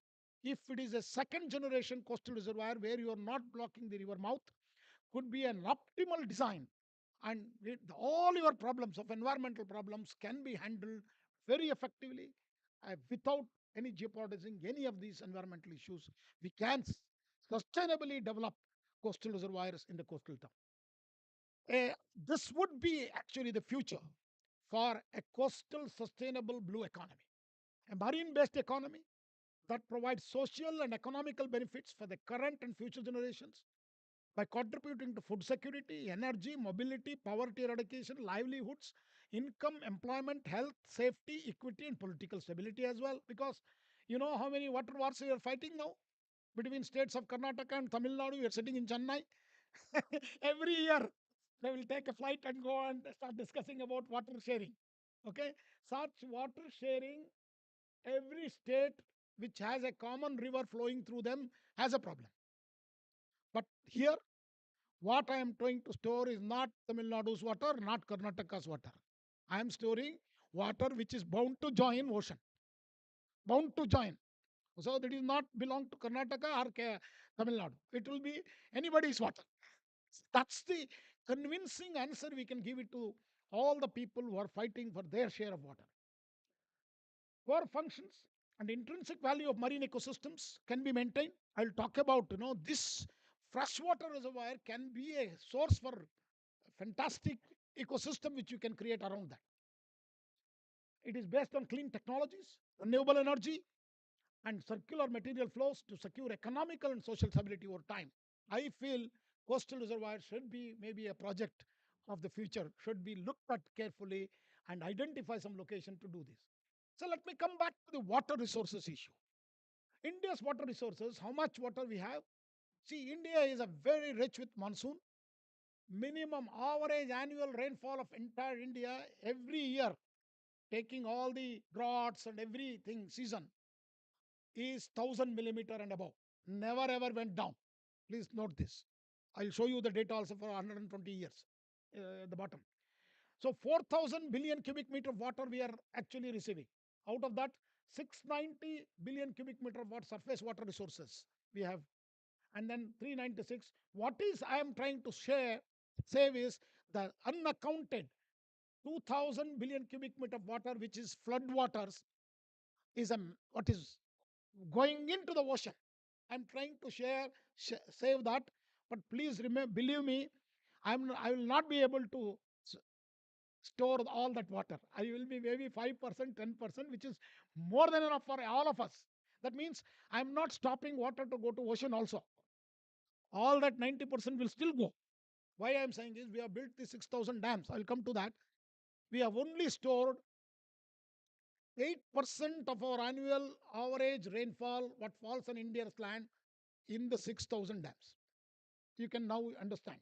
if it is a second generation coastal reservoir where you are not blocking the river mouth, could be an optimal design, and all your problems of environmental problems can be handled very effectively without any jeopardizing any of these environmental issues. We can sustainably develop coastal reservoirs in the coastal town. This would be actually the future for a coastal sustainable blue economy, a marine based economy that provides social and economical benefits for the current and future generations by contributing to food security, energy, mobility, poverty eradication, livelihoods, income, employment, health, safety, equity, and political stability as well. Because you know how many water wars we are fighting now between states of Karnataka and Tamil Nadu. We are sitting in Chennai. Every year, they will take a flight and go and start discussing about water sharing. Okay, such water sharing, every state which has a common river flowing through them has a problem. But here, what I am trying to store is not Tamil Nadu's water, not Karnataka's water. I am storing water which is bound to join ocean, bound to join. So that is not belong to Karnataka or Tamil Nadu. It will be anybody's water. That's the convincing answer we can give it to all the people who are fighting for their share of water. Core functions and intrinsic value of marine ecosystems can be maintained. I'll talk about this freshwater reservoir can be a source for a fantastic ecosystem which you can create around that. It is based on clean technologies, renewable energy, and circular material flows to secure economical and social stability over time. I feel coastal reservoirs should be maybe a project of the future, should be looked at carefully and identify some location to do this. So let me come back to the water resources issue. India's water resources, how much water we have. See, India is a very rich with monsoon. Minimum average annual rainfall of entire India every year, taking all the droughts and everything season, is 1000 millimeter and above. Never ever went down. Please note this. I'll show you the data also for 120 years at the bottom. So 4,000 billion cubic meter of water we are actually receiving. Out of that, 690 billion cubic meter of water, surface water resources we have. And then 396. What is I am trying to save is the unaccounted 2,000 billion cubic meter of water, which is flood waters, is what is going into the ocean. I'm trying to save that, but please remember, believe me, I will not be able to store all that water. I will be maybe 5%, 10%, which is more than enough for all of us. That means I'm not stopping water to go to ocean also. All that 90% will still go. Why I'm saying is we have built the 6,000 dams. I'll come to that. We have only stored 8% of our annual average rainfall, what falls on India's land, in the 6,000 dams. You can now understand.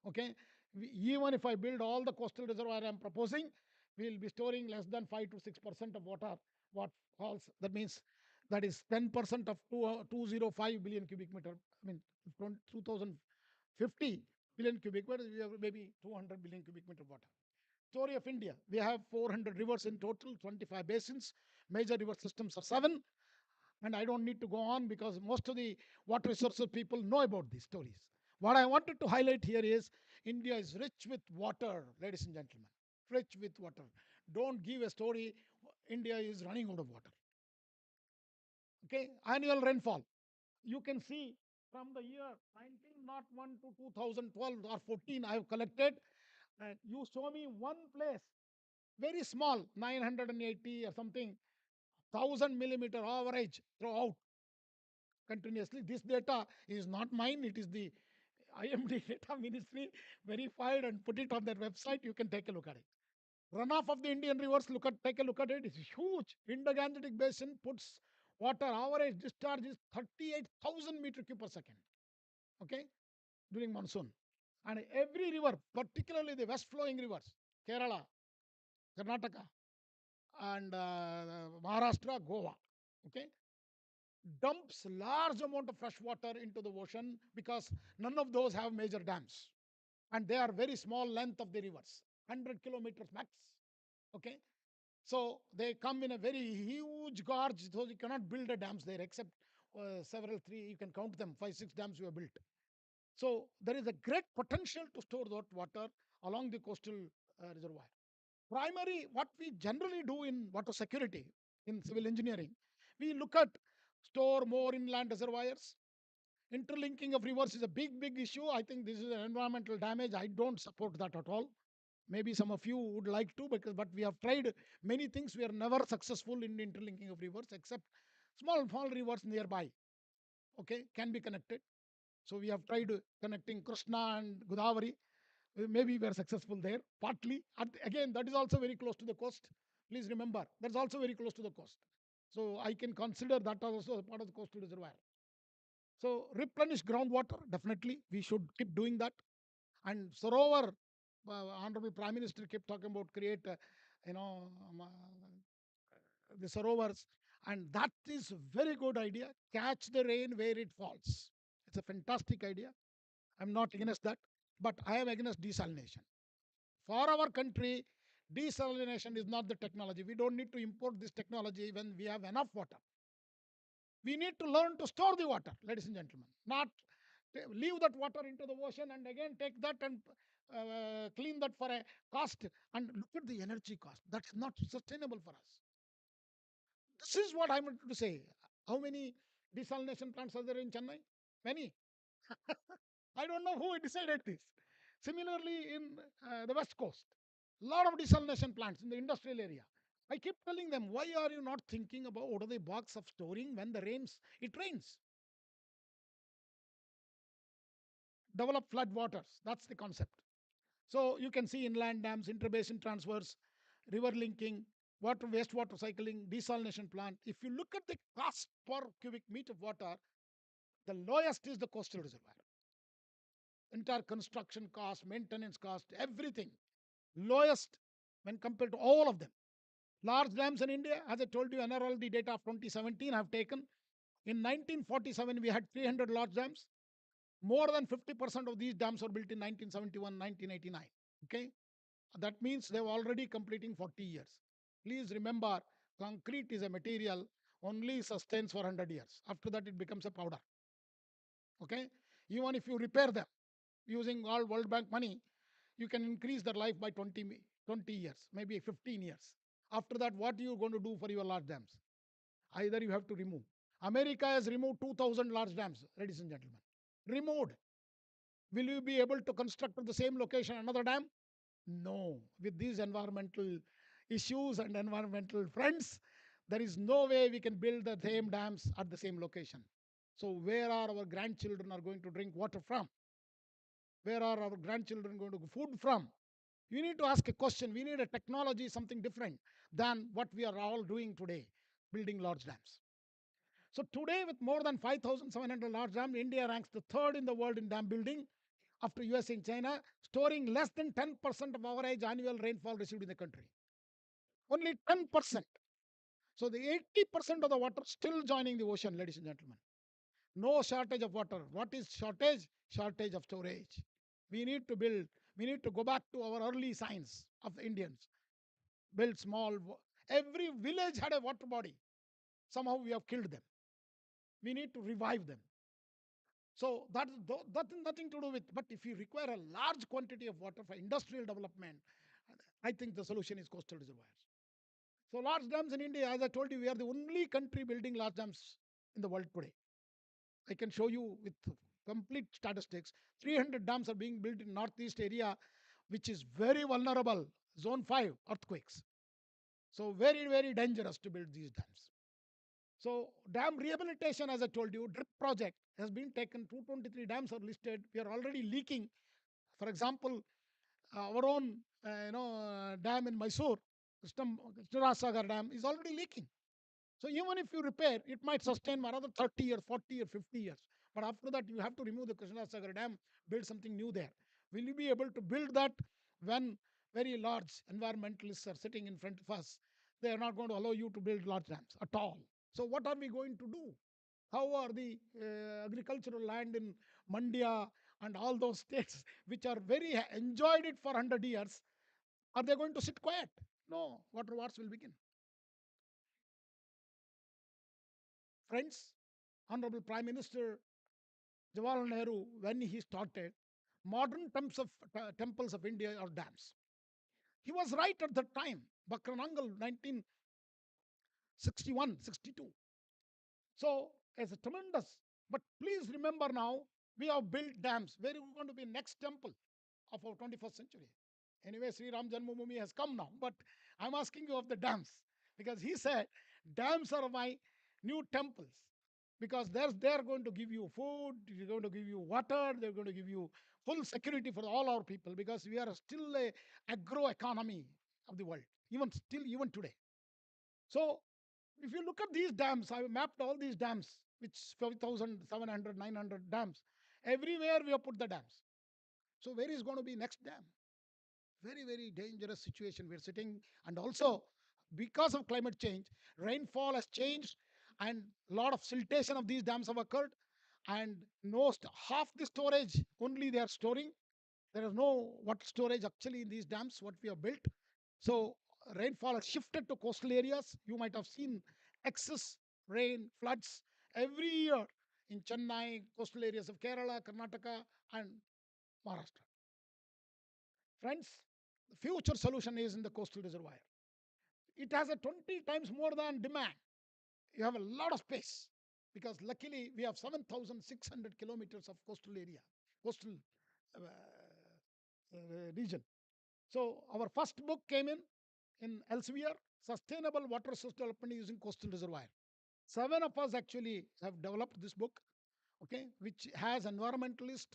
Okay, even if I build all the coastal reservoir I'm proposing, we will be storing less than 5 to 6% of water what falls. That means that is 10% of 205 billion cubic meter. I mean 2050 billion cubic meter, we have maybe 200 billion cubic meter water. Story of India: we have 400 rivers in total, 25 basins. Major river systems are 7, and I don't need to go on because most of the water resources people know about these stories. What I wanted to highlight here is India is rich with water, ladies and gentlemen. Rich with water. Don't give a story India is running out of water. Okay, annual rainfall. You can see from the year 1901 to 2012 or 14, I have collected. And you show me one place, very small, 980 or something, 1000 millimeter average throughout continuously. This data is not mine, it is the IMD data ministry verified and put it on their website. You can take a look at it. Runoff of the Indian rivers, take a look at it. It's huge. Indo-Gangetic Basin puts water average discharge is 38,000 meter cube per second. Okay, during monsoon. And every river, particularly the west flowing rivers, Kerala, Karnataka, and Maharashtra, Goa, okay, dumps large amount of fresh water into the ocean because none of those have major dams, and they are very small length of the rivers, 100 kilometers max. Okay, so they come in a very huge gorge, so you cannot build a dams there except several, three, you can count them, 5 6 dams we have built. So there is a great potential to store that water along the coastal reservoir. Primary, what we generally do in water security in civil engineering, we look at store more inland reservoirs. Interlinking of rivers is a big issue. I think this is an environmental damage. I don't support that at all. Maybe some of you would like to, because but we have tried many things. We are never successful in interlinking of rivers, except small rivers nearby. Okay, can be connected. So we have tried connecting Krishna and Godavari. Maybe we are successful there, partly. Again, that is also very close to the coast. Please remember, that's also very close to the coast. So I can consider that also a part of the coastal reservoir. So replenish groundwater, definitely. We should keep doing that. And Sarovar, Honorable Prime Minister kept talking about create, you know, the Sarovars. And that is a very good idea. Catch the rain where it falls. It's a fantastic idea. I'm not against that, but I am against desalination. For our country, desalination is not the technology. We don't need to import this technology when we have enough water. We need to learn to store the water, ladies and gentlemen, not leave that water into the ocean and again take that and clean that for a cost. And look at the energy cost. That's not sustainable for us. This is what I wanted to say. How many desalination plants are there in Chennai? Many. I don't know who decided this. Similarly, in the West Coast, a lot of desalination plants in the industrial area. I keep telling them, why are you not thinking about what are the box of storing when the rains? It rains. Develop flood waters. That's the concept. So you can see inland dams, interbasin transfers, river linking, water wastewater cycling, desalination plant. If you look at the cost per cubic meter of water, the lowest is the coastal reservoir. Entire construction cost, maintenance cost, everything lowest when compared to all of them. Large dams in India, as I told you, NRLD data of 2017 have taken. In 1947, we had 300 large dams. More than 50% of these dams were built in 1971, 1989. Okay, that means they're already completing 40 years. Please remember, concrete is a material only sustains for 100 years. After that, it becomes a powder. Okay, even if you repair them using all World Bank money, you can increase their life by 20 years, maybe 15 years. After that, what are you going to do for your large dams? Either you have to remove. America has removed 2,000 large dams, ladies and gentlemen. Removed. Will you be able to construct at the same location another dam? No. With these environmental issues and environmental friends, there is no way we can build the same dams at the same location. So where are our grandchildren are going to drink water from? Where are our grandchildren going to get food from? You need to ask a question. We need a technology, something different than what we are all doing today, building large dams. So today, with more than 5,700 large dams, India ranks the third in the world in dam building after USA and China, storing less than 10% of average annual rainfall received in the country. Only 10%. So the 80% of the water still joining the ocean, ladies and gentlemen. No shortage of water. What is shortage? Shortage of storage. We need to build, we need to go back to our early science of the Indians. Build small, every village had a water body. Somehow we have killed them. We need to revive them. So that is nothing to do with, but if you require a large quantity of water for industrial development, I think the solution is coastal reservoirs. So large dams in India, as I told you, we are the only country building large dams in the world today. I can show you with complete statistics. 300 dams are being built in northeast area, which is very vulnerable, zone 5 earthquakes. So very, very dangerous to build these dams. So dam rehabilitation, as I told you, drip project has been taken. 223 dams are listed. We are already leaking. For example, our own dam in Mysore, Sagar Dam, is already leaking. So even if you repair, it might sustain for another 30 years, 40 or 50 years. But after that, you have to remove the Sagar Dam, build something new there. Will you be able to build that when very large environmentalists are sitting in front of us? They are not going to allow you to build large dams at all. So what are we going to do? How are the agricultural land in Mandya and all those states which are very enjoyed it for 100 years, are they going to sit quiet? No, water wars will begin. Friends, Honorable Prime Minister Jawaharlal Nehru, when he started, modern temples of India are dams. He was right at that time. Bakranangal, 1961, 62. So it's a tremendous. But please remember now, we have built dams. Where is going to be next temple of our 21st century? Anyway, Sri Ram Janmabhoomi has come now. But I'm asking you of the dams because he said dams are my new temples because they're going to give you food, they're going to give you water, they're going to give you full security for all our people because we are still a agro economy of the world, even today. So if you look at these dams, I mapped all these dams, which 5,700, 900 dams. Everywhere we have put the dams. So where is going to be next dam? Very, very dangerous situation we're sitting. And also, because of climate change, rainfall has changed and a lot of siltation of these dams have occurred. And half the storage only they are storing. There is no water storage actually in these dams, what we have built. So rainfall has shifted to coastal areas. You might have seen excess rain, floods every year in Chennai, coastal areas of Kerala, Karnataka, and Maharashtra. Friends, the future solution is in the coastal reservoir. It has a 20 times more than demand. You have a lot of space because luckily we have 7,600 kilometers of coastal area, coastal uh, region. So our first book came in Elsevier, Sustainable Water Source Development Using Coastal Reservoir. 7 of us actually have developed this book, okay, which has environmentalist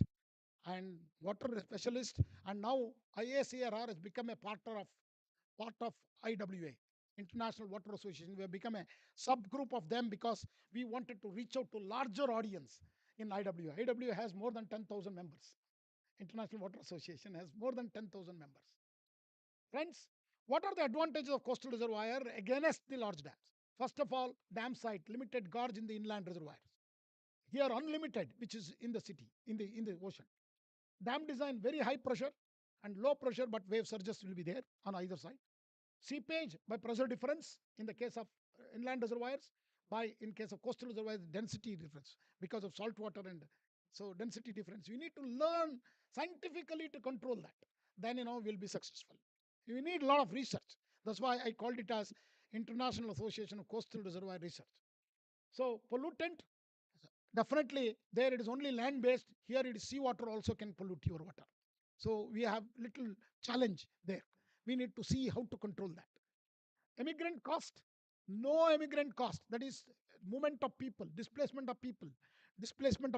and water specialist, and now IACRR has become a part of IWA. International Water Association. We have become a subgroup of them because we wanted to reach out to larger audience in IW. IW has more than 10,000 members. International Water Association has more than 10,000 members. Friends, what are the advantages of coastal reservoir against the large dams? First of all, dam site, limited gorge in the inland reservoirs. Here, unlimited, which is in the city, in the ocean. Dam design, very high pressure and low pressure, but wave surges will be there on either side. Seepage by pressure difference in the case of inland reservoirs, by in case of coastal reservoirs, density difference because of salt water, and so density difference. We need to learn scientifically to control that. Then we'll be successful. We need a lot of research. That's why I called it as International Association of Coastal Reservoir Research. So pollutant, definitely there it is only land based. Here it is seawater also can pollute your water. So we have little challenge there. We need to see how to control that. Immigrant cost, no immigrant cost. That is movement of people, displacement of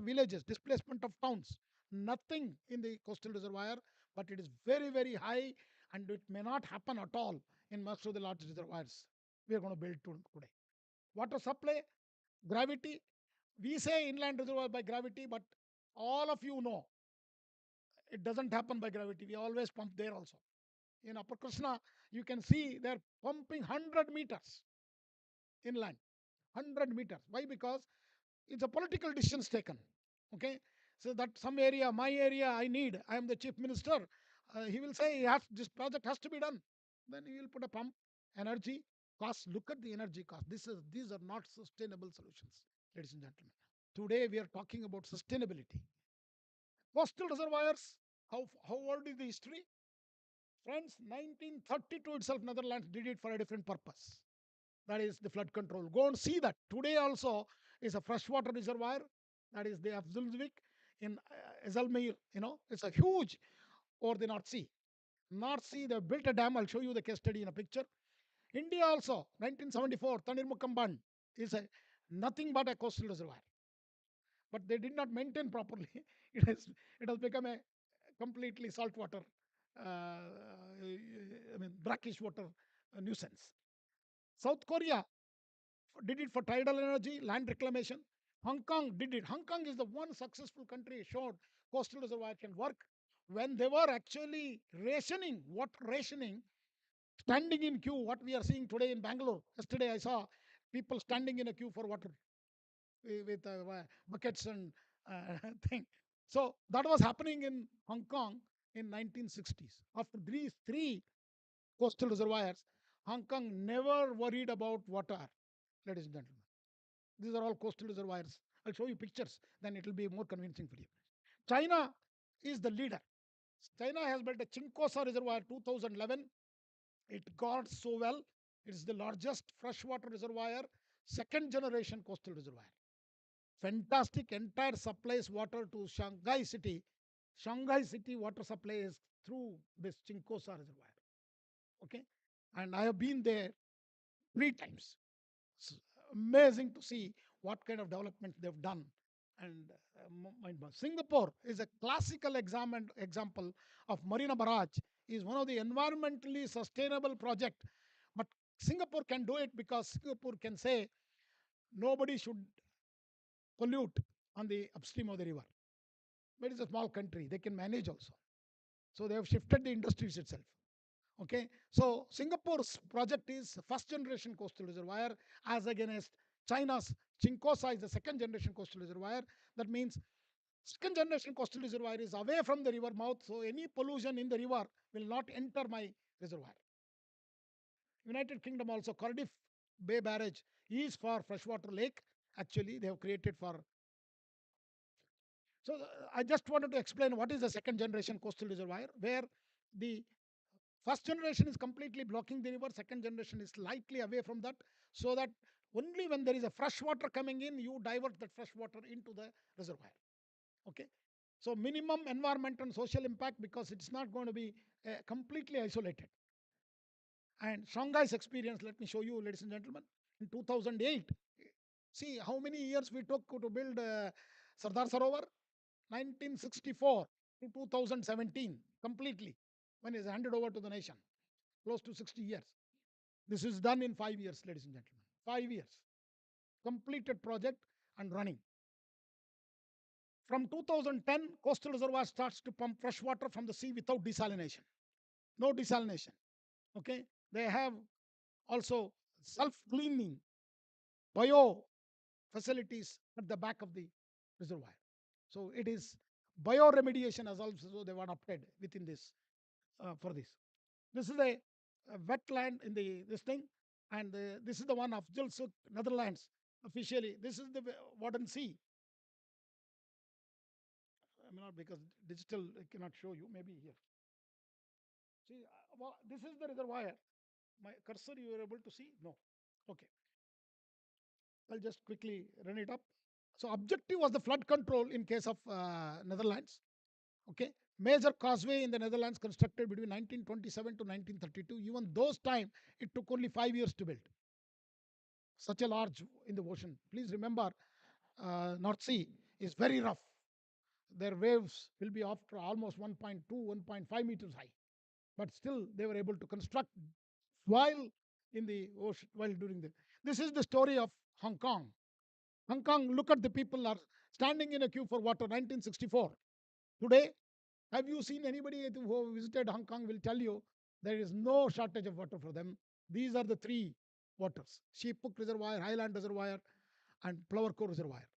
villages, displacement of towns. Nothing in the coastal reservoir, but it is very, very high, and it may not happen at all in most of the large reservoirs we are going to build today. Water supply, gravity. We say inland reservoir by gravity, but all of you know it doesn't happen by gravity. We always pump there also. In Upper Krishna, you can see they're pumping 100 meters inland. 100 meters. Why? Because it's a political decisions taken. Okay, so that some area, my area, I am the chief minister. He will say this project has to be done. Then he will put a pump. Energy cost. Look at the energy cost. These are not sustainable solutions, ladies and gentlemen. Today we are talking about sustainability. Coastal reservoirs. How old is the history? Friends, 1932 itself, Netherlands did it for a different purpose. That is the flood control. Go and see that. Today also is a freshwater reservoir. That is the Afzulzvik in Ezelmeer. It's a huge over the North Sea. North Sea, they built a dam. I'll show you the case study in a picture. India also, 1974, Tanirmukam is nothing but a coastal reservoir. But they did not maintain properly. It has become a completely saltwater, brackish water nuisance. South Korea did it for tidal energy, land reclamation. Hong Kong did it. Hong Kong is the one successful country showed coastal reservoir can work. When they were actually rationing, standing in queue, what we are seeing today in Bangalore. Yesterday I saw people standing in a queue for water with buckets and thing. So that was happening in Hong Kong in 1960s. After these three coastal reservoirs, Hong Kong never worried about water, ladies and gentlemen. These are all coastal reservoirs. I'll show you pictures, then it will be more convincing for you. China is the leader. China has built a Chinkosa reservoir 2011. It got so well. It is the largest freshwater reservoir, second generation coastal reservoir. Fantastic, entire supplies water to Shanghai city. Shanghai city water supply is through this Chinkosa reservoir. Okay, and I have been there 3 times. It's amazing to see what kind of development they've done. And Singapore is a classical example of Marina Barrage. Is one of the environmentally sustainable project. But Singapore can do it because Singapore can say nobody should pollute on the upstream of the river. But it's a small country; they can manage also. So they have shifted the industries itself. Okay, so Singapore's project is first generation coastal reservoir as against China's Chinkosa is the second generation coastal reservoir. That means second generation coastal reservoir is away from the river mouth, so any pollution in the river will not enter my reservoir. United Kingdom also, Cardiff Bay Barrage is for freshwater lake. Actually, they have created for. So I just wanted to explain what is the second generation coastal reservoir, where the first generation is completely blocking the river, second generation is slightly away from that, so that only when there is a fresh water coming in, you divert that fresh water into the reservoir. Okay. So minimum environmental and social impact because it's not going to be completely isolated. And Shanghai's experience, let me show you, ladies and gentlemen. In 2008, see how many years we took to build Sardar Sarovar? 1964 to 2017, completely, when it's handed over to the nation. Close to 60 years. This is done in 5 years, ladies and gentlemen. 5 years. Completed project and running. From 2010, coastal reservoir starts to pump fresh water from the sea without desalination. No desalination. Okay. They have also self-cleaning bio facilities at the back of the reservoir. So it is bioremediation as also they were adopted within this for this. This is a wetland in the this thing, and this is the one of Julsuk, Netherlands. Officially, this is the Warden Sea. I mean, not because digital I cannot show you. Maybe here. See, well, this is the reservoir. My cursor, you are able to see? No. Okay. I'll just quickly run it up. So objective was the flood control in case of Netherlands. Okay. Major causeway in the Netherlands constructed between 1927 to 1932. Even those time, it took only 5 years to build. Such a large in the ocean. Please remember, North Sea is very rough. Their waves will be up to almost 1.2, 1.5 meters high. But still, they were able to construct while in the ocean, while during the. This is the story of Hong Kong. Hong Kong, look at the people are standing in a queue for water, 1964. Today, have you seen anybody who visited Hong Kong will tell you there is no shortage of water for them. These are the three waters: Sheephook Reservoir, Highland Reservoir, and Plover Cove Reservoir.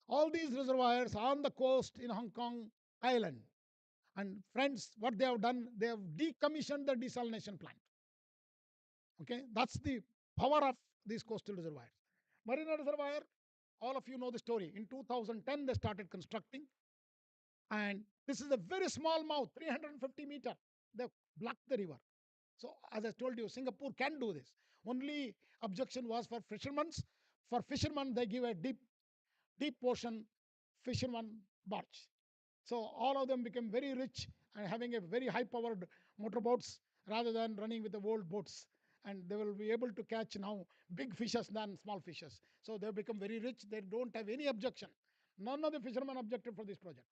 All these reservoirs on the coast in Hong Kong Island. And friends, what they have done, they have decommissioned the desalination plant. Okay, that's the power of these coastal reservoirs. Marina Reservoir, all of you know the story. In 2010, they started constructing, and this is a very small mouth, 350 meters. They blocked the river. So, as I told you, Singapore can do this. Only objection was for fishermen. For fishermen, they give a deep ocean fisherman barge. So all of them became very rich and having a very high-powered motorboats rather than running with the old boats. And they will be able to catch now big fishes than small fishes. So they become very rich. They don't have any objection. None of the fishermen objected for this project.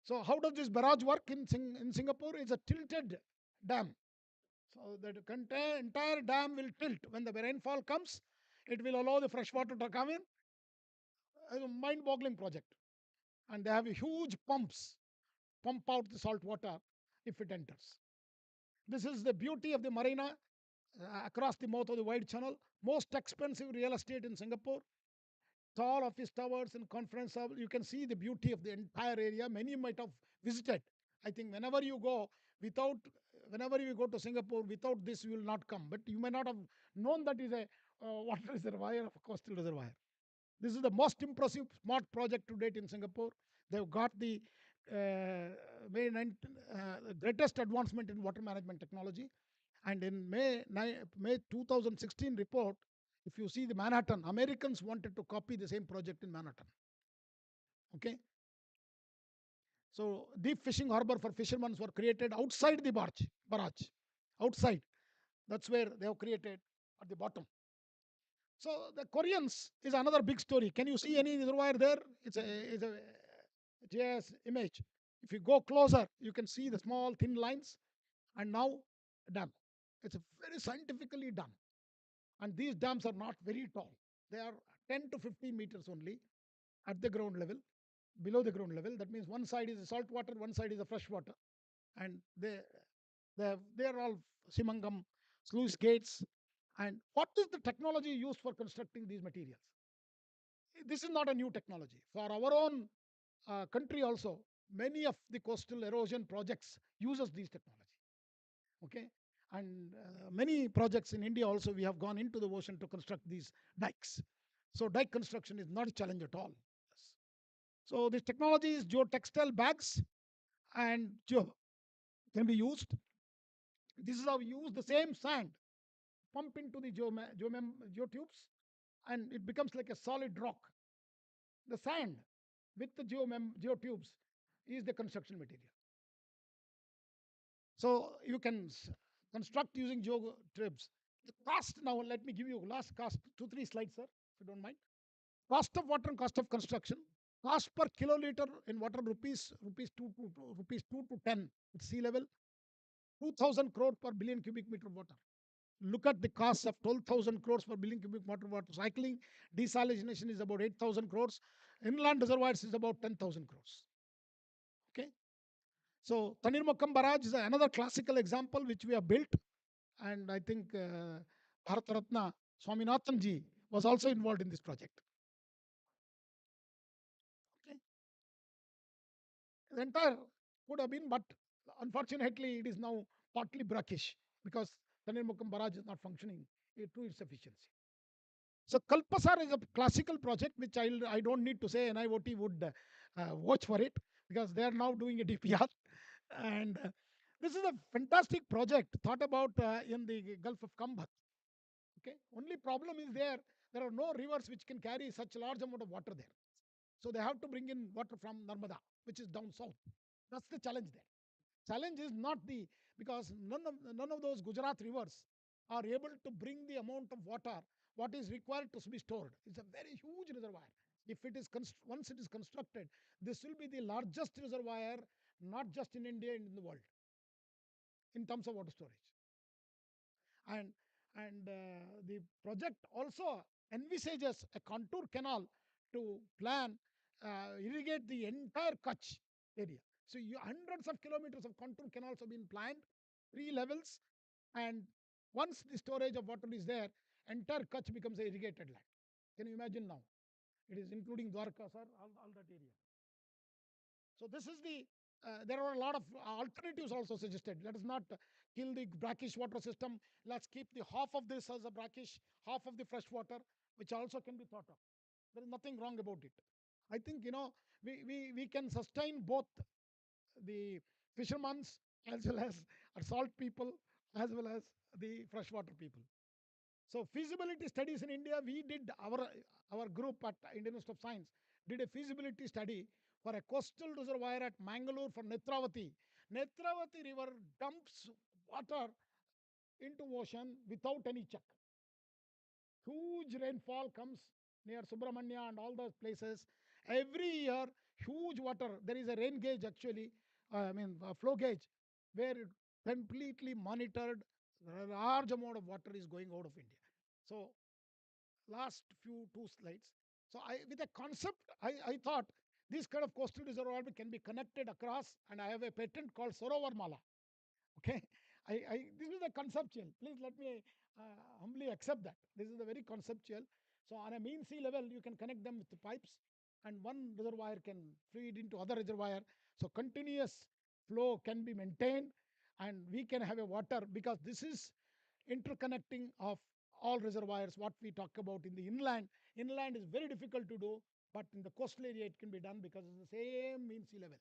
So how does this barrage work in Singapore? It's a tilted dam. So the entire dam will tilt. When the rainfall comes, it will allow the fresh water to come in. A mind-boggling project. And they have huge pumps pump out the salt water if it enters. This is the beauty of the marina across the mouth of the wide channel. Most expensive real estate in Singapore. Tall office towers and conference hall. You can see the beauty of the entire area. Many might have visited. I think whenever you go to Singapore without this, you will not come. But you may not have known that is a water reservoir of a coastal reservoir. This is the most impressive smart project to date in Singapore. They've got the greatest advancement in water management technology. And in May 2016 report, if you see the Manhattan, Americans wanted to copy the same project in Manhattan. Okay. So deep fishing harbor for fishermen were created outside the barrage, outside. That's where they have created at the bottom. So the Koreans is another big story. Can you see any reservoir there? It's a JS image. If you go closer, you can see the small thin lines, and now a dam. It's very scientifically done. And these dams are not very tall. They are 10 to 15 meters only at the ground level, below the ground level. That means one side is the salt water, one side is the fresh water. And they are all Simangam sluice gates. And what is the technology used for constructing these materials? This is not a new technology. For our own country also, many of the coastal erosion projects uses these technology. Okay, and many projects in India also we have gone into the ocean to construct these dikes. So dike construction is not a challenge at all. Yes. So this technology is geotextile bags and can be used. This is how we use the same sand, pump into the geotubes, and it becomes like a solid rock. The sand with the geotubes is the construction material. So you can construct using geotubes. The cost now, let me give you last cost, 2, 3 slides, sir, if you don't mind. Cost of water and cost of construction. Cost per kiloliter in water rupees 2 to 10 at sea level. 2,000 crore per billion cubic meter water. Look at the cost of 12,000 crores per billion cubic meter water cycling. Desalination is about 8,000 crores. Inland reservoirs is about 10,000 crores. Okay. So Tanirmukkam Barrage is another classical example which we have built. And I think Bharat Ratna Swaminathan ji was also involved in this project. Okay. The entire could have been, but unfortunately it is now partly brackish because Tanirmukkam Barrage is not functioning to its efficiency. So Kalpasar is a classical project which I don't need to say NIOT would watch for it because they are now doing a DPR. And this is a fantastic project thought about in the Gulf of Kambhat. Okay, only problem is there are no rivers which can carry such large amount of water there. So they have to bring in water from Narmada, which is down south. That's the challenge there. Challenge is not the because none of those Gujarat rivers are able to bring the amount of water what is required to be stored. It's a very huge reservoir. If it is once it is constructed, this will be the largest reservoir, not just in India and in the world, in terms of water storage. And the project also envisages a contour canal to plan irrigate the entire Kutch area. So hundreds of kilometers of contour canals have been planned, 3 levels, and once the storage of water is there, entire Kutch becomes a irrigated land. Can you imagine now? It is including Dwarka, sir, all that area. So this is there are a lot of alternatives also suggested. Let us not kill the brackish water system. Let's keep the half of this as a brackish, half of the fresh water, which also can be thought of. There is nothing wrong about it. I think, we can sustain both the fishermen's as well as our salt people, as well as the freshwater people. So feasibility studies in India, we did our group at Indian Institute of Science did a feasibility study for a coastal reservoir at Mangalore for Netravati. Netravati river dumps water into ocean without any check. Huge rainfall comes near Subramania and all those places. Every year, huge water. There is a rain gauge actually, a flow gauge, where it completely monitored a large amount of water is going out of India. So last few two slides. So with a concept, I thought this kind of coastal reservoir can be connected across, and I have a patent called Sarovar Mala. Okay, this is a conceptual. Please let me humbly accept that this is a very conceptual. So on a mean sea level, you can connect them with the pipes, and one reservoir can feed into other reservoir. So continuous flow can be maintained, and we can have a water because this is interconnecting of all reservoirs. What we talk about in the inland is very difficult to do, but in the coastal area it can be done because it's the same mean sea level.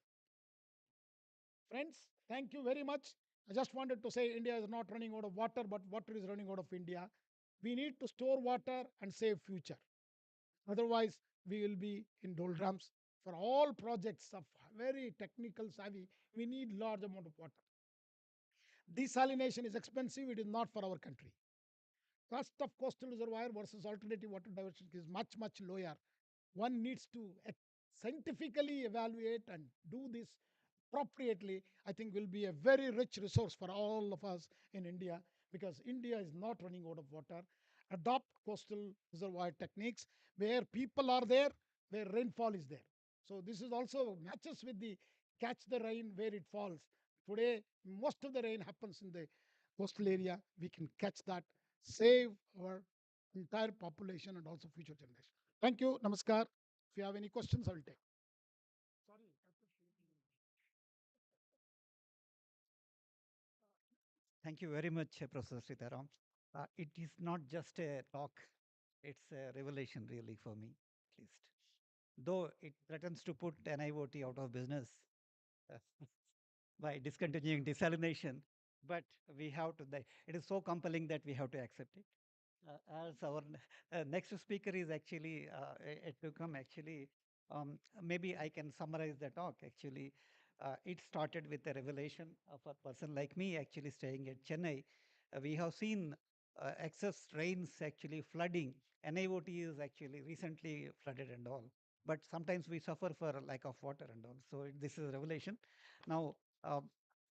Friends, thank you very much. I just wanted to say India is not running out of water, but water is running out of India. We need to store water and save future. Otherwise, we will be in doldrums. For all projects of very technical savvy, we need large amount of water. Desalination is expensive. It is not for our country. Cost of coastal reservoir versus alternative water diversion is much, much lower. One needs to scientifically evaluate and do this appropriately. I think will be a very rich resource for all of us in India because India is not running out of water. Adopt coastal reservoir techniques where people are there, where rainfall is there. So this is also matches with the catch the rain where it falls. Today, most of the rain happens in the coastal area. We can catch that, save our entire population and also future generation. Thank you. Namaskar. If you have any questions, I will take. Sorry.
Thank you very much, Professor Sitaram. It is not just a talk, it's a revelation really for me, at least. Though it threatens to put NIOT out of business uh, by discontinuing desalination, but we have to, it is so compelling that we have to accept it. As our next speaker is actually yet to come, actually, maybe I can summarize the talk. Actually, it started with a revelation of a person like me, actually staying at Chennai. We have seen excess rains actually flooding. NIOT is actually recently flooded and all, but sometimes we suffer for lack of water and all. So this is a revelation. Now,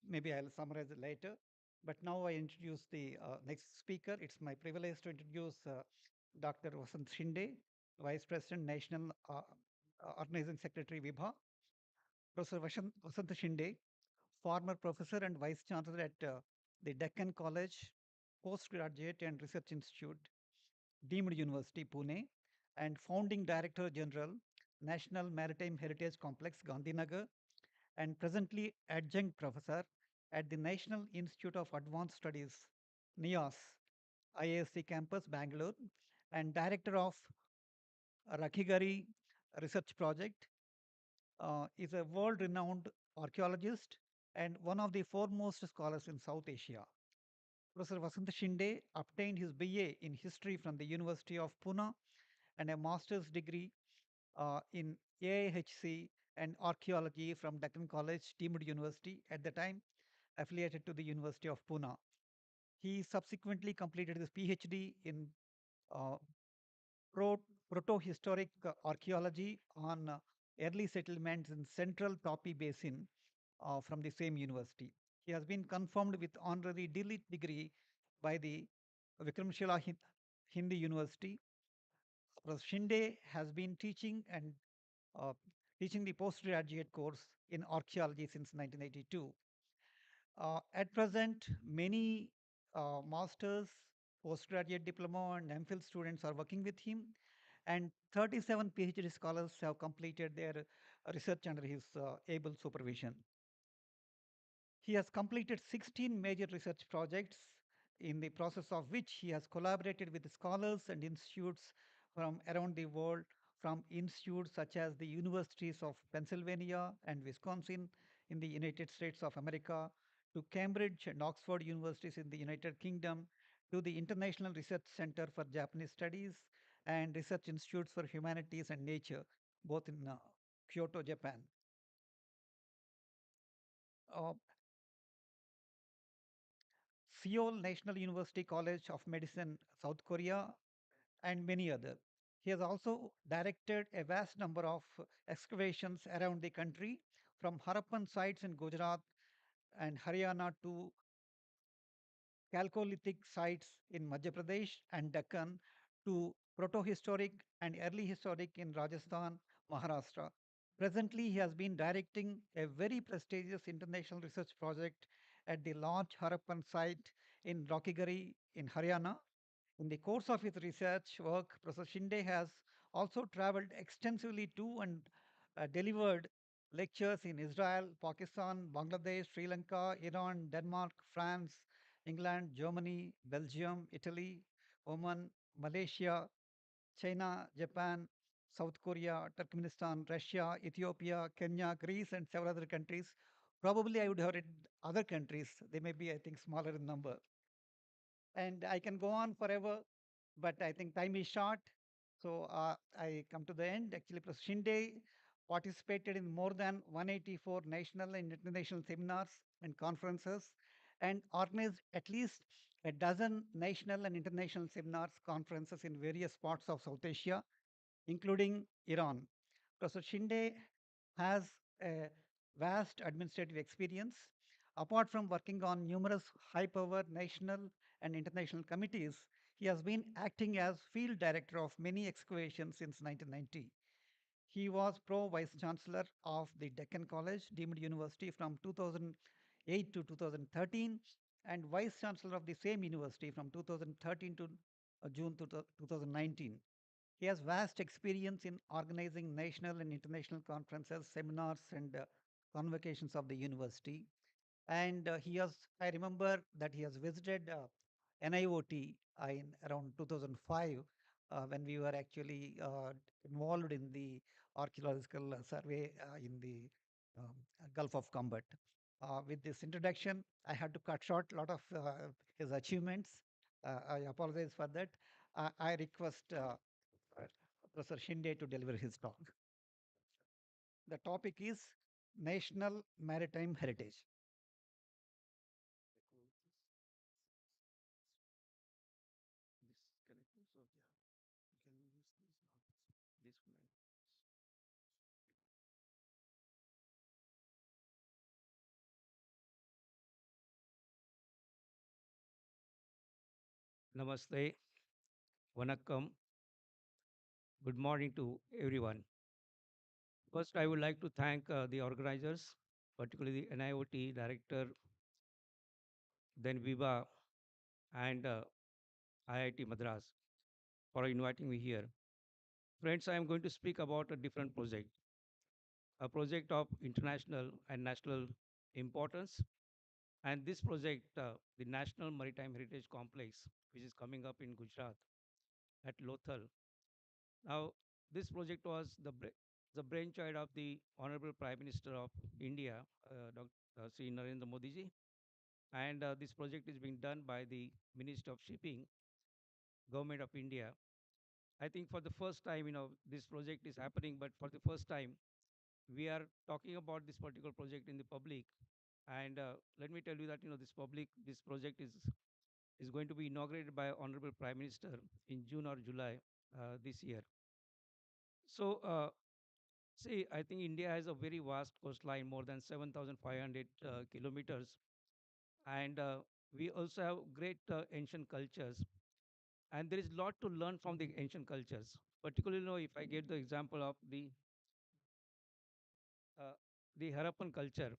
maybe I'll summarize it later. But now I introduce the next speaker. It's my privilege to introduce Dr. Vasant Shinde, Vice President, National Organizing Secretary, Vibha. Professor Vasant Shinde, former professor and vice chancellor at the Deccan College, Postgraduate and Research Institute, Deemed University, Pune, and founding director general, National Maritime Heritage Complex, Gandhinagar, and presently adjunct professor at the National Institute of Advanced Studies, NIAS, IISc campus, Bangalore, and director of Rakhigari Research Project, is a world-renowned archaeologist and one of the foremost scholars in South Asia. Professor Vasant Shinde obtained his BA in history from the University of Pune and a master's degree in AIHC and archaeology from Deccan College, Deemed University, at the time affiliated to the University of Pune. He subsequently completed his PhD in uh, protohistoric archaeology on early settlements in central Tapi Basin from the same university. He has been confirmed with honorary D.Litt degree by the Vikramshila Hindi University. Professor Shinde has been uh, teaching the postgraduate course in archaeology since 1982. At present, many master's, postgraduate diploma, and MPhil students are working with him, and 37 PhD scholars have completed their research under his able supervision. He has completed 16 major research projects, in the process of which he has collaborated with scholars and institutes from around the world, from institutes such as the universities of Pennsylvania and Wisconsin in the United States of America, to Cambridge and Oxford universities in the United Kingdom, to the International Research Center for Japanese Studies and Research Institutes for Humanities and Nature, both in Kyoto, Japan. Uh, Seoul National University College of Medicine, South Korea, and many other. He has also directed a vast number of excavations around the country, from Harappan sites in Gujarat and Haryana to Chalcolithic sites in Madhya Pradesh and Deccan to protohistoric and early historic in Rajasthan, Maharashtra. Presently, he has been directing a very prestigious international research project at the large Harappan site in Rockigari in Haryana. In the course of his research work, Professor Shinde has also traveled extensively to and delivered lectures in Israel, Pakistan, Bangladesh, Sri Lanka, Iran, Denmark, France, England, Germany, Belgium, Italy, Oman, Malaysia, China, Japan, South Korea, Turkmenistan, Russia, Ethiopia, Kenya, Greece, and several other countries. Probably I would have read other countries. They may be, I think, smaller in number. And I can go on forever, but I think time is short. So I come to the end. Actually, Professor Shinde participated in more than 184 national and international seminars and conferences, and organized at least a dozen national and international seminars, conferences in various parts of South Asia, including Iran. Professor Shinde has a vast administrative experience. Apart from working on numerous high-power national and international committees, he has been acting as field director of many excavations since 1990. He was pro vice chancellor of the Deccan College, Deemed University, from 2008 to 2013, and vice chancellor of the same university from 2013 to June 2019. He has vast experience in organizing national and international conferences, seminars, and convocations of the university. And he has, I remember that he has visited NIOT in around 2005 when we were actually involved in the archaeological survey in the um, Gulf of Combat. With this introduction, I had to cut short a lot of his achievements. I apologize for that. I request Professor Shinde to deliver his talk. The topic is National Maritime Heritage.
Namaste, Vanakkam, good morning to everyone. First, I would like to thank the organizers, particularly the NIOT director, then Viva, and IIT Madras for inviting me here. Friends, I am going to speak about a different project, a project of international and national importance. And this project, the National Maritime Heritage Complex, which is coming up in Gujarat at Lothal. Now, this project was the brainchild of the Honorable Prime Minister of India, Dr. Sri Narendra Modi ji, and this project is being done by the Minister of Shipping, Government of India. I think for the first time, this project is happening, but for the first time, we are talking about this particular project in the public. And let me tell you that this project is going to be inaugurated by Honorable Prime Minister in June or July this year. So, see, I think India has a very vast coastline, more than 7,500 kilometers, and we also have great ancient cultures, and there is a lot to learn from the ancient cultures. Particularly, if I get the example of uh, the Harappan culture,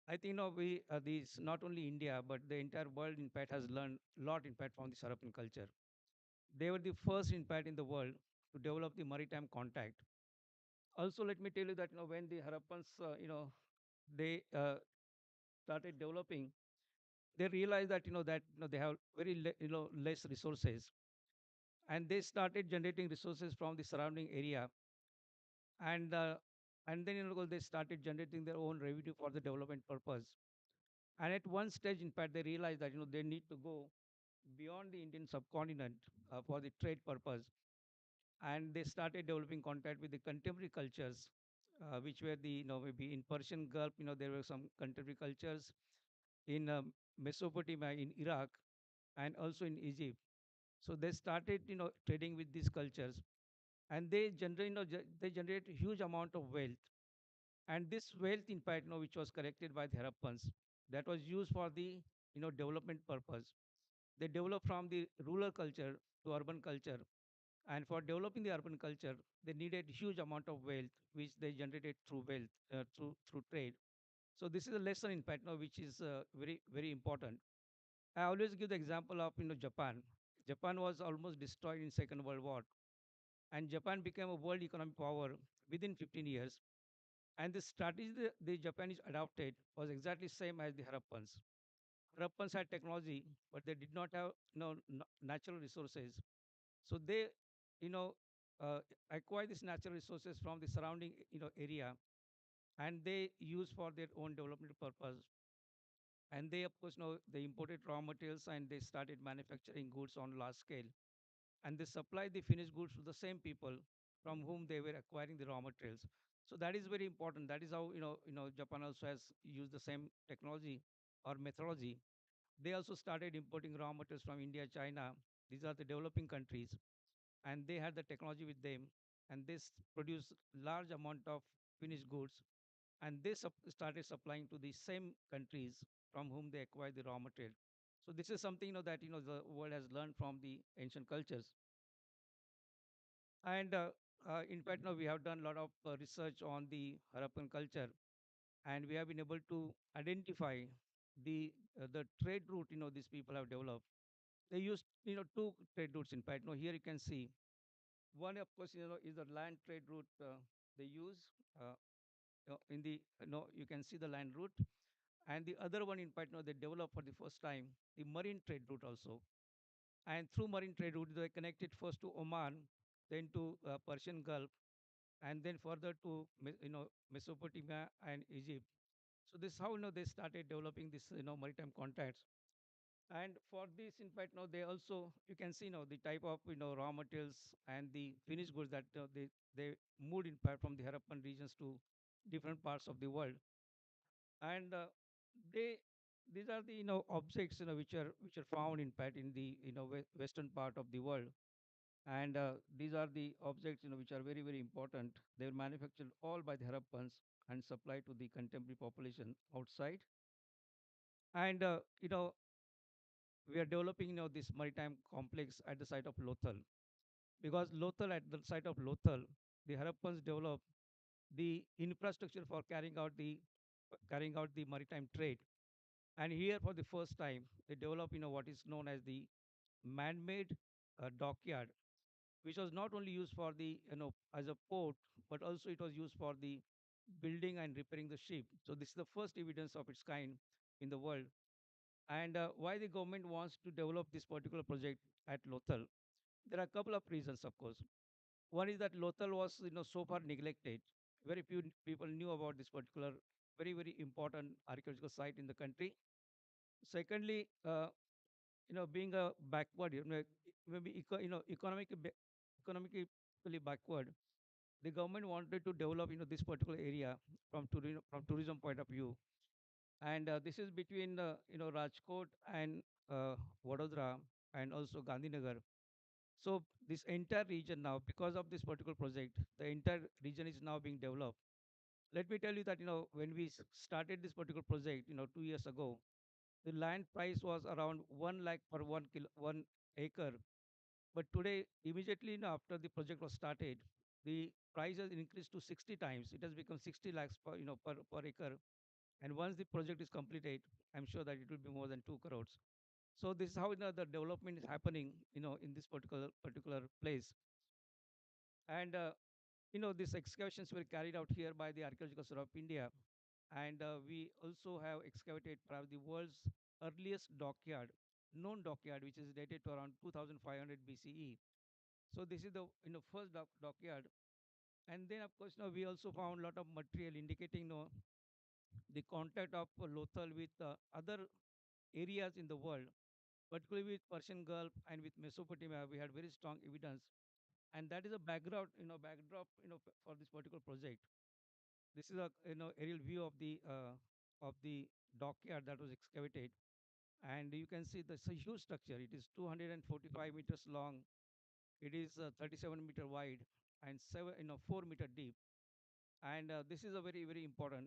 I think we these not only India but the entire world, in fact, has learned a lot, in fact, from this Harappan culture. They were the first, in fact, in the world to develop the maritime contact. Also, let me tell you that when the Harappans, they started developing, they realized that they have very less resources, and they started generating resources from the surrounding area, and uh, and then they started generating their own revenue for the development purpose. And at one stage, in fact, they realized that they need to go beyond the Indian subcontinent for the trade purpose, and they started developing contact with the contemporary cultures, which were the maybe in Persian Gulf. There were some contemporary cultures in Mesopotamia, in Iraq, and also in Egypt. So they started trading with these cultures, and they generate they generate a huge amount of wealth. And this wealth, in fact, which was collected by the Harappans, that was used for the development purpose. They developed from the rural culture to urban culture, and for developing the urban culture, they needed huge amount of wealth, which they generated through wealth, through trade. So this is a lesson, in fact, which is very very important. I always give the example of Japan. Japan was almost destroyed in Second World War, and Japan became a world economic power within 15 years. And the strategy the Japanese adopted was exactly same as the Harappans. Harappans had technology, but they did not have natural resources. So they, you know, uh, acquire these natural resources from the surrounding area, and they use for their own development purpose. And they, of course, they imported raw materials and they started manufacturing goods on large scale, and they supply the finished goods to the same people from whom they were acquiring the raw materials. So that is very important. That is how Japan also has used the same technology or methodology. They also started importing raw materials from India, China. These are the developing countries, and they had the technology with them, and they produce large amount of finished goods, and they started supplying to the same countries from whom they acquired the raw material. So this is something that the world has learned from the ancient cultures. And in fact, now we have done a lot of research on the Harappan culture, and we have been able to identify the trade route these people have developed. They use two trade routes. In fact, here you can see one, of course, is the land trade route they use. Uh, in the you can see the land route, and the other one, in fact, they developed for the first time the marine trade route also. And through marine trade route, they connected first to Oman, then to Persian Gulf, and then further to Mesopotamia and Egypt. So this is how they started developing this maritime contacts. And for this, in fact, they also, you can see the type of raw materials and the finished goods that they moved, in fact, from the Harappan regions to different parts of the world. And they these are the objects which are found, in fact, in the western part of the world. And these are the objects which are very very important. They were manufactured all by the Harappans and supplied to the contemporary population outside. And we are developing this maritime complex at the site of Lothal, because Lothal, at the site of Lothal, the Harappans developed the infrastructure for carrying out the maritime trade. And here, for the first time, they develop what is known as the man-made dockyard, which was not only used for the as a port, but also it was used for the building and repairing the ship. So this is the first evidence of its kind in the world. And why the government wants to develop this particular project at Lothal? There are a couple of reasons, of course. One is that Lothal was so far neglected. Very few people knew about this particular very important archaeological site in the country. Secondly, being a backward, maybe economically backward, the government wanted to develop this particular area from tourism point of view. And this is between Rajkot and Vadodara and also Gandhinagar. So this entire region now, because of this particular project, the entire region is now being developed. Let me tell you that when we started this particular project 2 years ago, the land price was around 1 lakh per 1 acre. But today, immediately after the project was started, the price has increased to 60 times. It has become 60 lakhs per acre. And once the project is completed, I'm sure that it will be more than 2 crores. So this is how the development is happening in this particular place. And these excavations were carried out here by the Archaeological Survey of India. And we also have excavated perhaps the world's earliest dockyard, known dockyard, which is dated to around 2500 BCE. So this is the first dockyard. And then, of course, we also found a lot of material indicating the contact of Lothal with other areas in the world, particularly with Persian Gulf and with Mesopotamia. We had very strong evidence, and that is a backdrop for this particular project. This is a aerial view of the dockyard that was excavated, and you can see this a huge structure. It is 245 meters long. It is 37-meter wide and 4-meter deep. And this is a very important.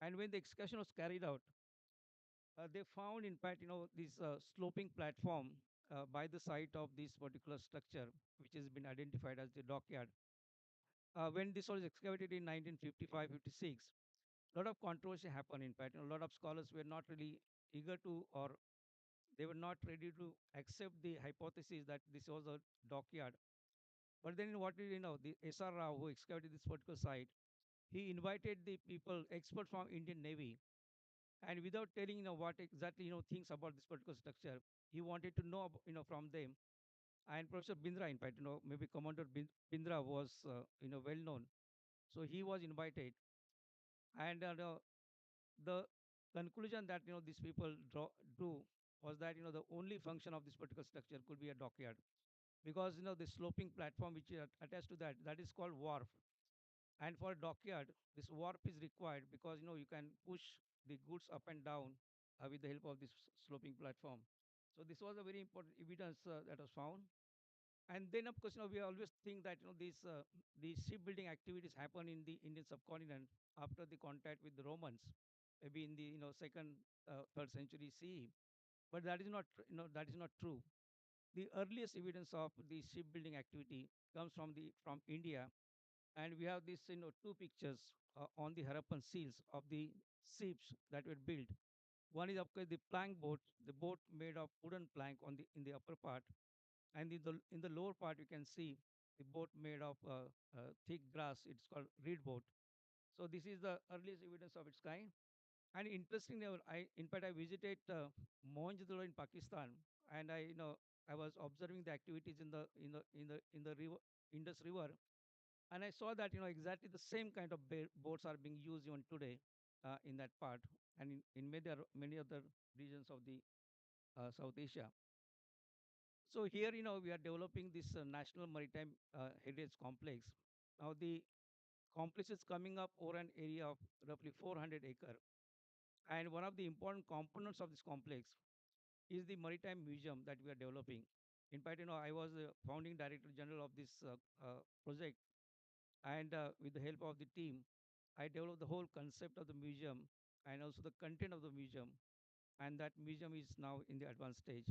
And when the excavation was carried out, they found, in fact, this sloping platform by the site of this particular structure, which has been identified as the dockyard. When this was excavated in 1955-56, a lot of controversy happened. In fact, a lot of scholars were not really eager to, or they were not ready to accept the hypothesis that this was a dockyard. But then, what did the S.R. Rao, who excavated this particular site, he invited the people, experts from Indian Navy, and without telling what exactly things about this particular structure, he wanted to know from them. And Professor Bindra, in fact, maybe Commander Bindra was well known, so he was invited. And the conclusion that these people drew was that the only function of this particular structure could be a dockyard, because the sloping platform which is attached to that is called wharf. And for a dockyard, this warp is required because you can push the goods up and down with the help of this sloping platform. So this was a very important evidence that was found. And then, of course, we always think that these shipbuilding activities happen in the Indian subcontinent after the contact with the Romans, maybe in the second, third century CE. But that is not that is not true. The earliest evidence of the shipbuilding activity comes from India, and we have these two pictures on the Harappan seals of the ships that were built. One is, of course, the plank boat, the boat made of wooden plank on the in the upper part, and in the lower part you can see the boat made of thick grass. It's called reed boat. So this is the earliest evidence of its kind. And interestingly, in fact I visited Mohenjo-daro in Pakistan, and I was observing the activities in the river, Indus River, and I saw that exactly the same kind of boats are being used even today in that part, and in many other regions of the South Asia. So here we are developing this national maritime heritage complex. Now the complex is coming up over an area of roughly 400 acre, and one of the important components of this complex is the maritime museum that we are developing. In fact, I was the founding director general of this project, and with the help of the team, I developed the whole concept of the museum and also the content of the museum. and that museum is now in the advanced stage.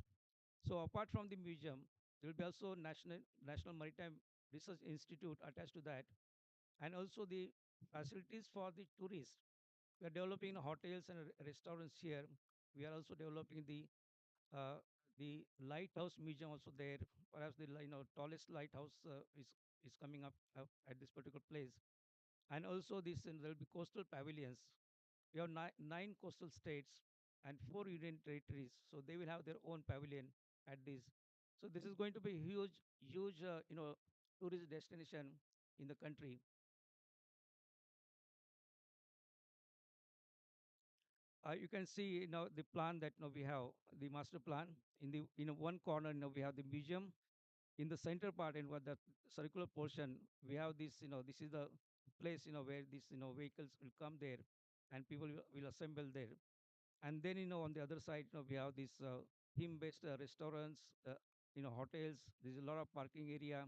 So apart from the museum, there will be also National Maritime Research Institute attached to that, and also the facilities for the tourists. We are developing hotels and restaurants here. We are also developing uh, the lighthouse museum also there. Perhaps the tallest lighthouse is coming up at this particular place. And also this there will be coastal pavilions. We have nine coastal states and 4 union territories, so they will have their own pavilion at this. So this is going to be huge tourist destination in the country. You can see the plan that we have, the master plan. In the one corner, we have the museum. In the center part and what the circular portion, we have this, this is the place where these vehicles will come there, and people will assemble there. And then on the other side, we have this theme based restaurants, hotels. There's a lot of parking area.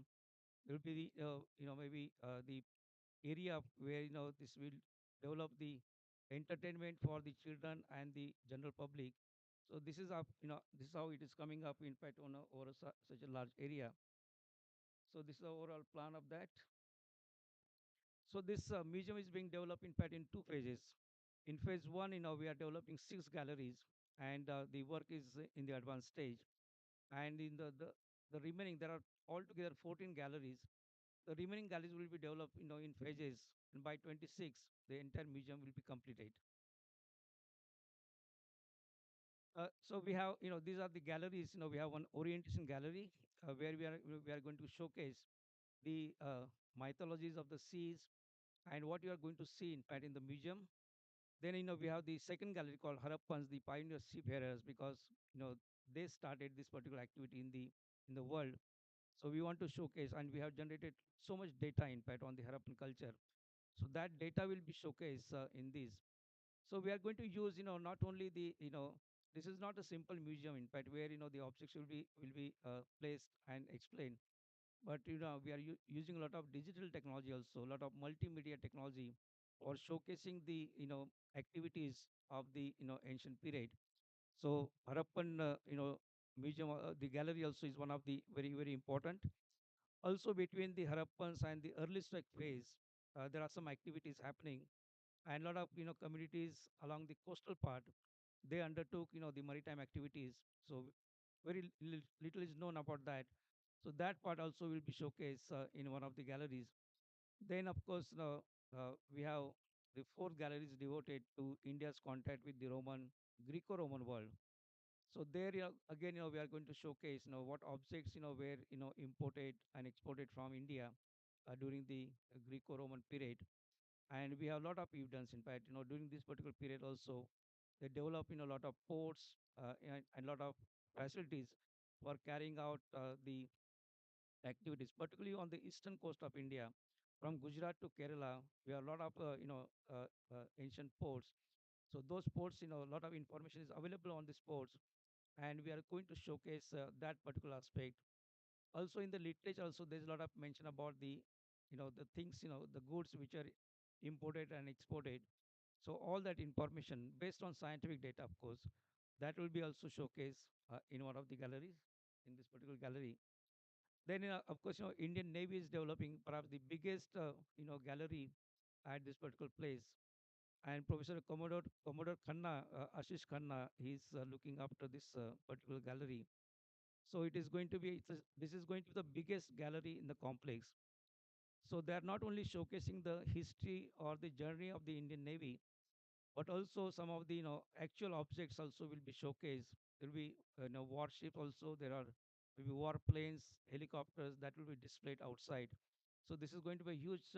There will be the maybe the area where this will develop the entertainment for the children and the general public. So this is up, this is how it is coming up, in fact, on over such a large area. So this is the overall plan of that. So this museum is being developed, in fact, in two phases. In phase one, we are developing 6 galleries, and the work is in the advanced stage. And in the remaining, there are altogether 14 galleries. The remaining galleries will be developed, in phases, and by 26, the entire museum will be completed. So we have, these are the galleries. We have one orientation gallery where we are going to showcase the mythologies of the seas and what you are going to see, in fact, in the museum. Then we have the second gallery called Harappans, the pioneer seafarers, because they started this particular activity in the world. So we want to showcase, and we have generated so much data, in fact, on the Harappan culture. So that data will be showcased in this. So we are going to use, not only this is not a simple museum, in fact, where the objects will be placed and explained, but we are using a lot of digital technology, also a lot of multimedia technology, for showcasing the activities of the ancient period. So Harappan museum, the gallery also is one of the very important. Also between the Harappans and the early strike phase, there are some activities happening, and a lot of communities along the coastal part, they undertook the maritime activities. So very little is known about that. So that part also will be showcased in one of the galleries. Then of course we have the 4 galleries devoted to India's contact with the Greco-Roman world. So there again we are going to showcase what objects were imported and exported from India during the Greco-Roman period. And we have a lot of evidence, in fact, during this particular period also, they develop a lot of ports and a lot of facilities for carrying out the activities, particularly on the eastern coast of India. From Gujarat to Kerala, we have a lot of ancient ports. So those ports, a lot of information is available on these ports, and we are going to showcase that particular aspect. Also in the literature, also there's a lot of mention about the things, the goods which are imported and exported. So all that information based on scientific data, of course, that will be also showcased in one of the galleries, in this particular gallery. Then, of course, Indian Navy is developing perhaps the biggest, gallery at this particular place. And Professor Commodore Khanna, Ashish Khanna, he's looking after this particular gallery. So it is going to be, this is going to be the biggest gallery in the complex. So they are not only showcasing the history or the journey of the Indian Navy, but also some of the actual objects also will be showcased. There will be warships also. There are maybe warplanes, helicopters that will be displayed outside. So this is going to be a huge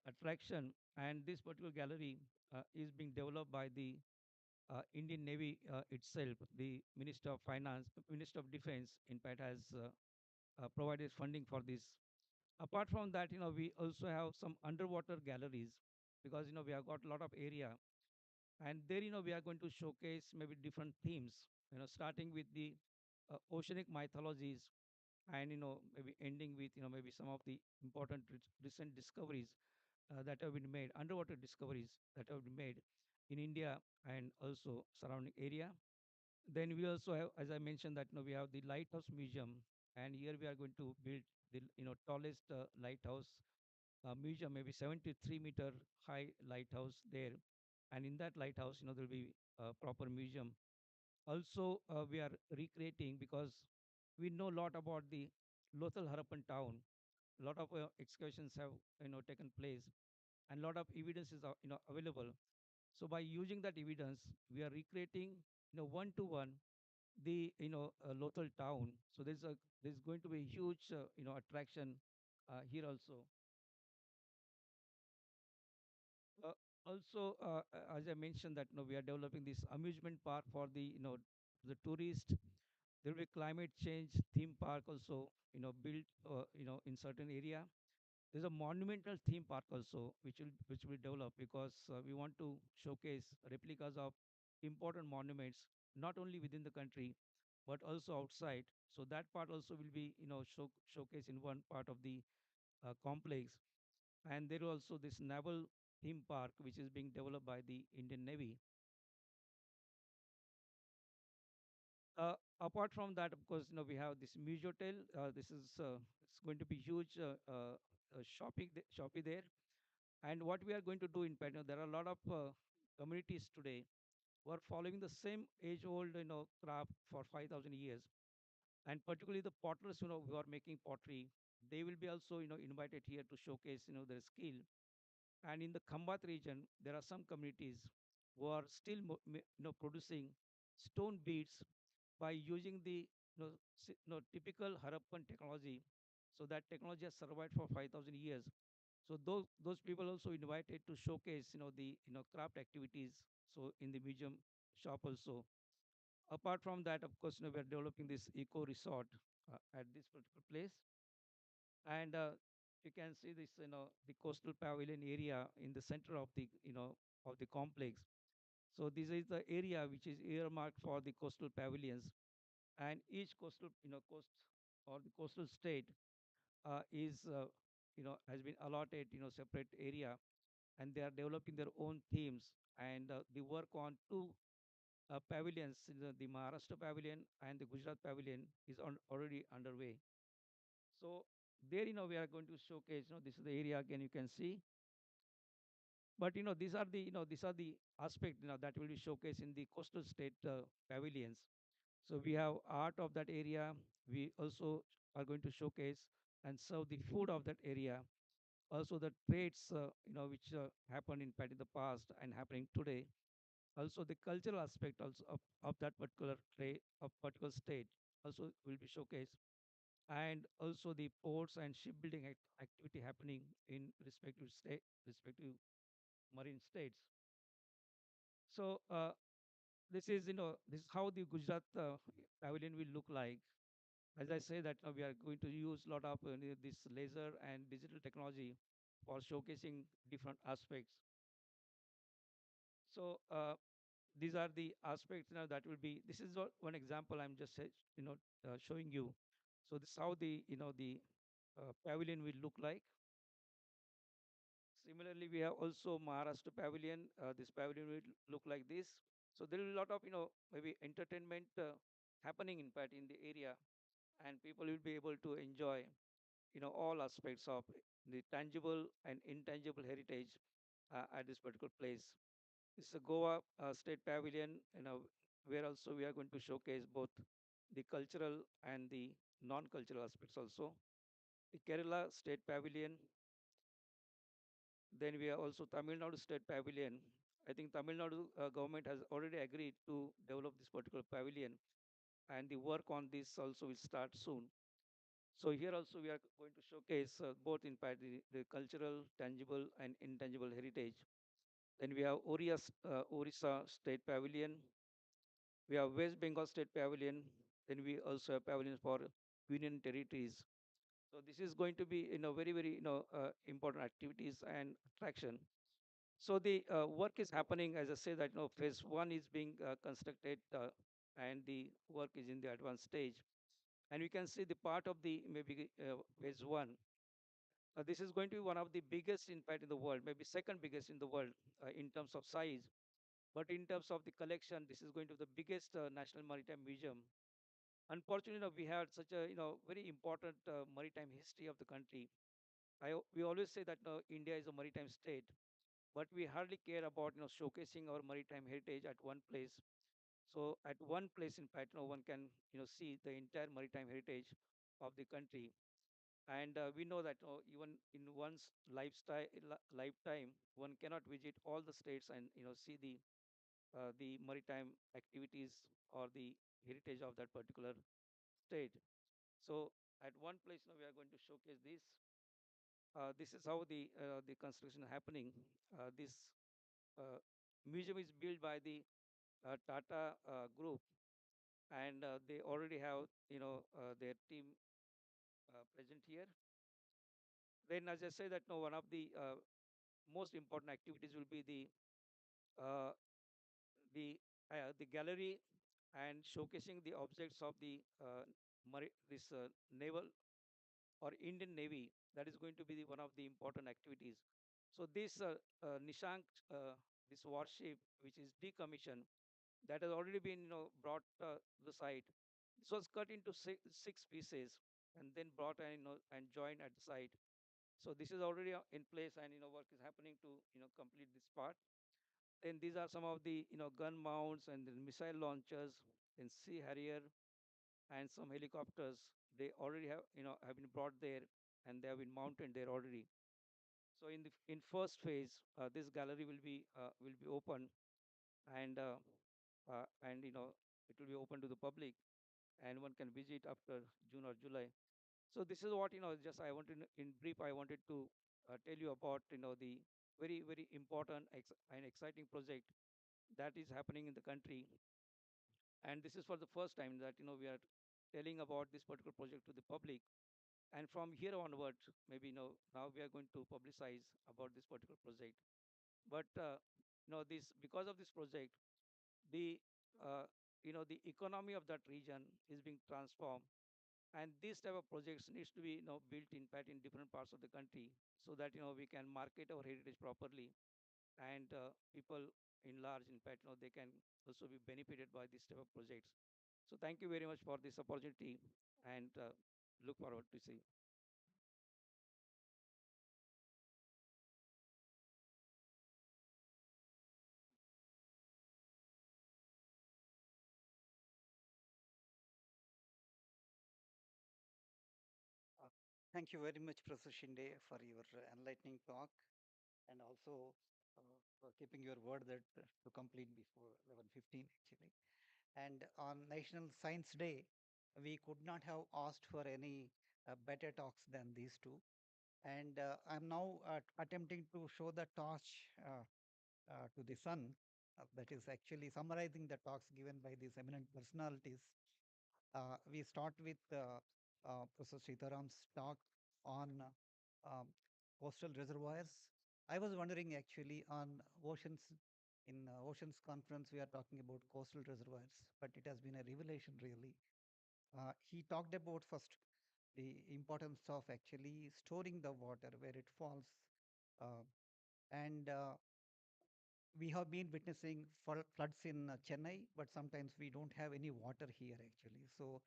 attraction. And this particular gallery is being developed by the Indian Navy itself. The Minister of Finance, Minister of Defense, in fact, has provided funding for this. Apart from that, we also have some underwater galleries, because we have got a lot of area, and there we are going to showcase maybe different themes. Starting with the oceanic mythologies, and maybe ending with maybe some of the important recent discoveries that have been made, underwater discoveries that have been made. in India and also surrounding area. Then we also have, as I mentioned, that we have the Lighthouse Museum, and here we are going to build the tallest lighthouse museum, maybe 73-meter high lighthouse there, and in that lighthouse, there'll be a proper museum. Also, we are recreating because we know a lot about the Lothal Harappan town. A lot of excavations have taken place, and a lot of evidence is available. So by using that evidence, we are recreating one to one the local town. So there's going to be a huge attraction here also. Uh, Also, as I mentioned that we are developing this amusement park for the the tourist. There will be climate change theme park also built in certain area. There's a monumental theme park also which will develop because we want to showcase replicas of important monuments not only within the country but also outside. So that part also will be showcased in one part of the complex. And there is also this naval theme park which is being developed by the Indian Navy. Apart from that, of course, we have this Muse Hotel. This is it's going to be huge shopping there. And what we are going to do in Patna, there are a lot of communities today who are following the same age-old craft for 5,000 years, and particularly the potters who are making pottery. They will be also invited here to showcase their skill. And in the Khambat region, there are some communities who are still producing stone beads by using the typical Harappan technology. So that technology has survived for 5,000 years. So those people also invited to showcase the craft activities. So in the museum shop also. Apart from that, of course, we are developing this eco resort at this particular place, and you can see this the coastal pavilion area in the center of the of the complex. So this is the area which is earmarked for the coastal pavilions, and each coastal coast or the coastal state is has been allotted separate area, and they are developing their own themes, and the work on two pavilions, the Maharashtra pavilion and the Gujarat pavilion is already underway. So there we are going to showcase this is the area again you can see. But these are the aspect that will be showcased in the coastal state pavilions. So we have art of that area. We also are going to showcase and serve the food of that area. Also the trades which happened in the past and happening today. Also the cultural aspect also of that particular trade of particular state also will be showcased. And also the ports and shipbuilding activity happening in respective marine states. So this is how the Gujarat pavilion will look like. As I say that we are going to use a lot of this laser and digital technology for showcasing different aspects. So these are the aspects that will be. This is one example I'm just showing you. So this is how the the pavilion will look like. Similarly, we have also Maharashtra pavilion. This pavilion will look like this. So there is a lot of maybe entertainment happening in fact in the area, and people will be able to enjoy all aspects of the tangible and intangible heritage at this particular place. This is a Goa State Pavilion, where also we are going to showcase both the cultural and the non-cultural aspects also. The Kerala State Pavilion, then we have also Tamil Nadu State Pavilion. I think Tamil Nadu government has already agreed to develop this particular pavilion, and the work on this also will start soon. So here also we are going to showcase both in fact the cultural, tangible and intangible heritage. Then we have Orissa State Pavilion. We have West Bengal State Pavilion. Then we also have pavilions for Union territories. So this is going to be very very important activities and attraction. So the work is happening, as I say that phase one is being constructed, and the work is in the advanced stage. And we can see the part of the maybe phase one. This is going to be one of the biggest, in fact, in the world, maybe second biggest in the world in terms of size. But in terms of the collection, this is going to be the biggest national maritime museum. Unfortunately, we had such a very important maritime history of the country. We always say that India is a maritime state, but we hardly care about showcasing our maritime heritage at one place. So at one place, in fact, one can see the entire maritime heritage of the country. And we know that even in one's lifetime, one cannot visit all the states and see the maritime activities or the heritage of that particular state. So at one place, we are going to showcase this. This is how the construction happening. This uh, museum is built by the Tata Group, and they already have their team present here. Then, as I say, that one of the most important activities will be uh, the gallery and showcasing the objects of the this naval or Indian Navy. That is going to be one of the important activities. So this Nishank, this warship, which is decommissioned, that has already been brought to the site. This was cut into six pieces and then brought and and joined at the site. So this is already in place, and work is happening to complete this part. Then these are some of the gun mounts and the missile launchers, then Sea Harrier and some helicopters. They already have been brought there, and they have been mounted there already. So in first phase, this gallery will be open, and it will be open to the public, and one can visit after June or July. So this is what just I wanted in brief. I wanted to tell you about the very important and exciting project that is happening in the country, and this is for the first time that we are telling about this particular project to the public. And from here onward, maybe now we are going to publicize about this particular project. But this because of this project, the uh, the economy of that region is being transformed, and this type of projects needs to be built in fact in different parts of the country, so that we can market our heritage properly, and people in large, in fact, they can also be benefited by this type of projects. So thank you very much for this opportunity, and look forward to see.
Uh, Thank you very much, Professor Shinde, for your enlightening talk, and also for keeping your word that to complete before 11:15 actually. And on National Science Day, we could not have asked for any better talks than these two. And I'm now attempting to show the torch to the sun. That is actually summarizing the talks given by these eminent personalities. We start with Professor Sitaram's talk on coastal reservoirs. I was wondering actually on oceans, in oceans conference, we are talking about coastal reservoirs, but it has been a revelation really. He talked about first the importance of actually storing the water where it falls. Uh, and We have been witnessing floods in Chennai, but sometimes we don't have any water here actually. So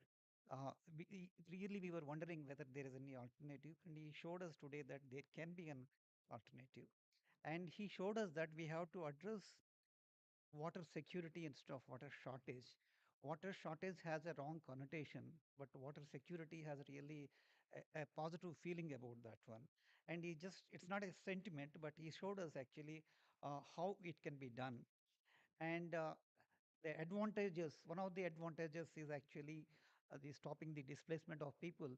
really we were wondering whether there is any alternative, and he showed us today that there can be an alternative. And he showed us that we have to address water security instead of water shortage. Water shortage has a wrong connotation, but water security has really a positive feeling about that one. And he just, it's not a sentiment, but he showed us actually how it can be done. And the advantages, one of the advantages is actually the stopping the displacement of people.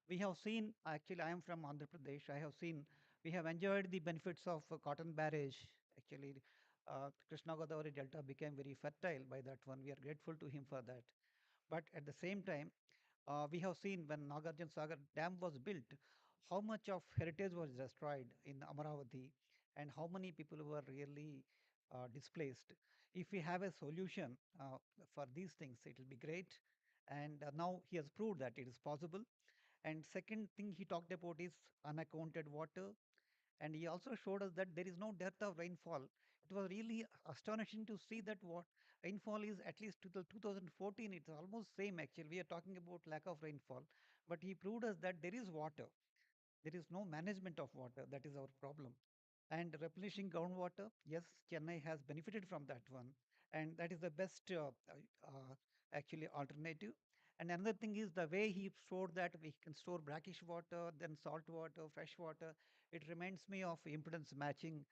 We have seen, actually, I am from Andhra Pradesh. I have seen, we have enjoyed the benefits of cotton barrage. Actually, Krishna Godavari Delta became very fertile by that one. We are grateful to him for that. But at the same time, we have seen when Nagarjuna Sagar Dam was built, how much of heritage was destroyed in Amaravati, and how many people were really displaced. If we have a solution for these things, it will be great. And now he has proved that it is possible. And second thing he talked about is unaccounted water. And he also showed us that there is no dearth of rainfall. it was really astonishing to see that what rainfall is at least to the 2014. It's almost same actually. We are talking about lack of rainfall, but he proved us that there is water. There is no management of water. That is our problem. And replenishing groundwater, yes, Chennai has benefited from that one, and that is the best actually alternative. And another thing is the way he showed that we can store brackish water, then salt water, fresh water. It reminds me of impedance matching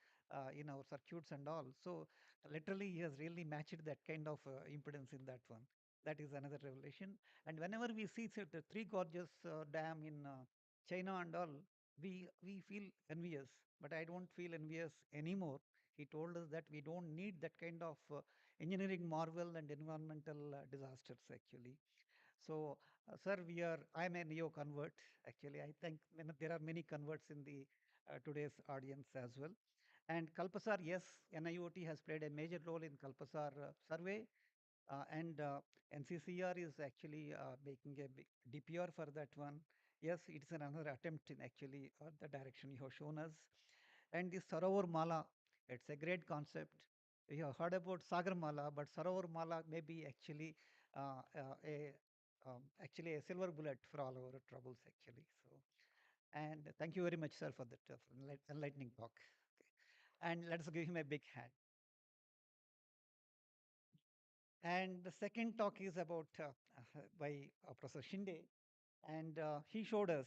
in our circuits and all. So literally, he has really matched that kind of impedance in that one. That is another revelation. And whenever we see the Three Gorges Dam in China and all, we feel envious, but I don't feel envious anymore. He told us that we don't need that kind of engineering marvel and environmental disasters actually. So, sir, I'm a neo convert actually. I think there are many converts in the today's audience as well. And Kalpasar, yes, NIOT has played a major role in Kalpasar survey, and NCCR is actually making a big DPR for that one. Yes, it's another attempt in actually the direction you have shown us. And this Sarovar Mala, it's a great concept. We have heard about Sagar Mala, but Sarovar Mala may be actually actually a silver bullet for all our troubles actually. So, and thank you very much, sir, for that enlightening talk. Okay. And let's give him a big hand. And the second talk is about by Professor Shinde, and he showed us,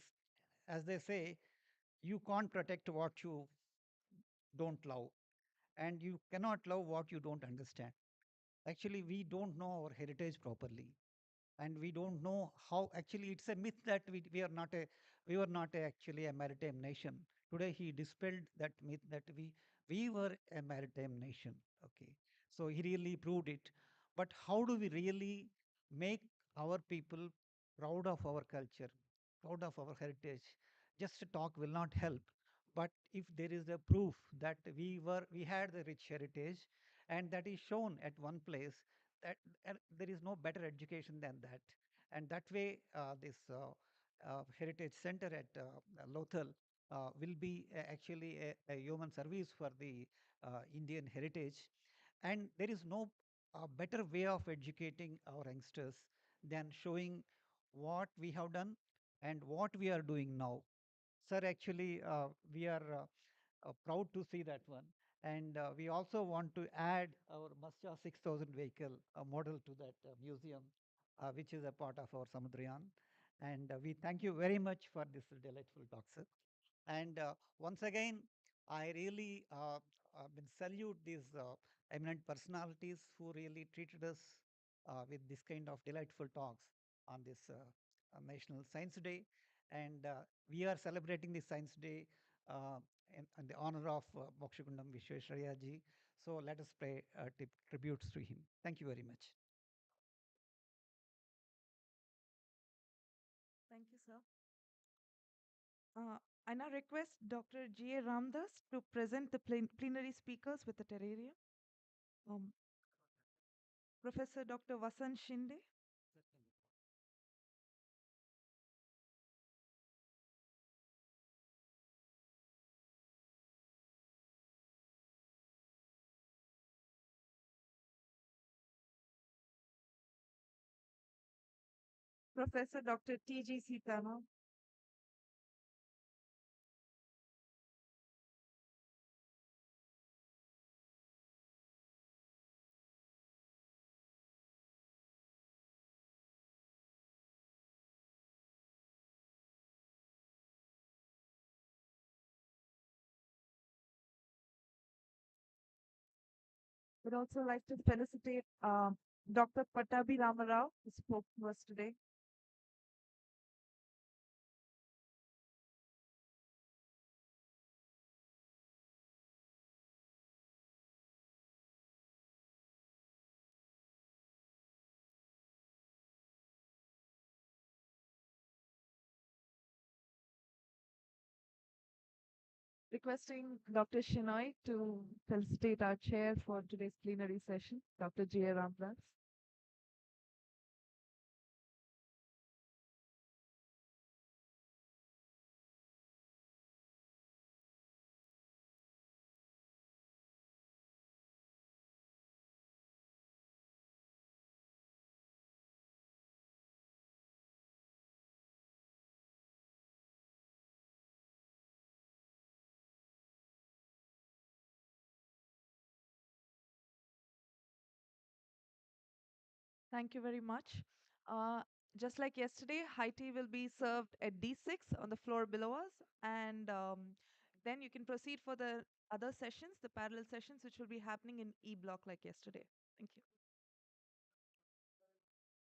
as they say, you can't protect what you don't love, and you cannot love what you don't understand. Actually, we don't know our heritage properly, and we don't know how. Actually, it's a myth that we were not actually a maritime nation. Today, he dispelled that myth that we were a maritime nation. Okay, so he really proved it. But how do we really make our people proud of our culture, proud of our heritage? Just talk will not help. But if there is a proof that we had the rich heritage, and that is shown at one place, that there is no better education than that. And that way, this heritage center at Lothal will be actually a human service for the Indian heritage. And there is no better way of educating our youngsters than showing what we have done and what we are doing now. Sir, actually, we are proud to see that one. And we also want to add our Mascha 6000 vehicle model to that museum, which is a part of our Samudrayan. And we thank you very much for this delightful talk, sir. And once again, I really salute these eminent personalities who really treated us with this kind of delightful talks on this National Science Day. And we are celebrating the Science Day uh, in the honor of Mokshagundam Vishwesharaya ji. So let us pay tributes to him. Thank you very much.
Thank you, sir. I now request Dr. G. A. Ramdas to present the plenary speakers with the terrarium. Um, Professor Dr. Vasan Shinde, Professor Dr. T.G. Sitama, would also like to felicitate Dr. Patabi Ramarao, who spoke to us today. Requesting Dr. Shinoy to felicitate our chair for today's plenary session, Dr. J. A. Ramdas. Thank you very much. Uh, just like yesterday, high tea will be served at D6 on the floor below us, and then you can proceed for the other sessions, the parallel sessions, which will be happening in E block like yesterday. Thank you.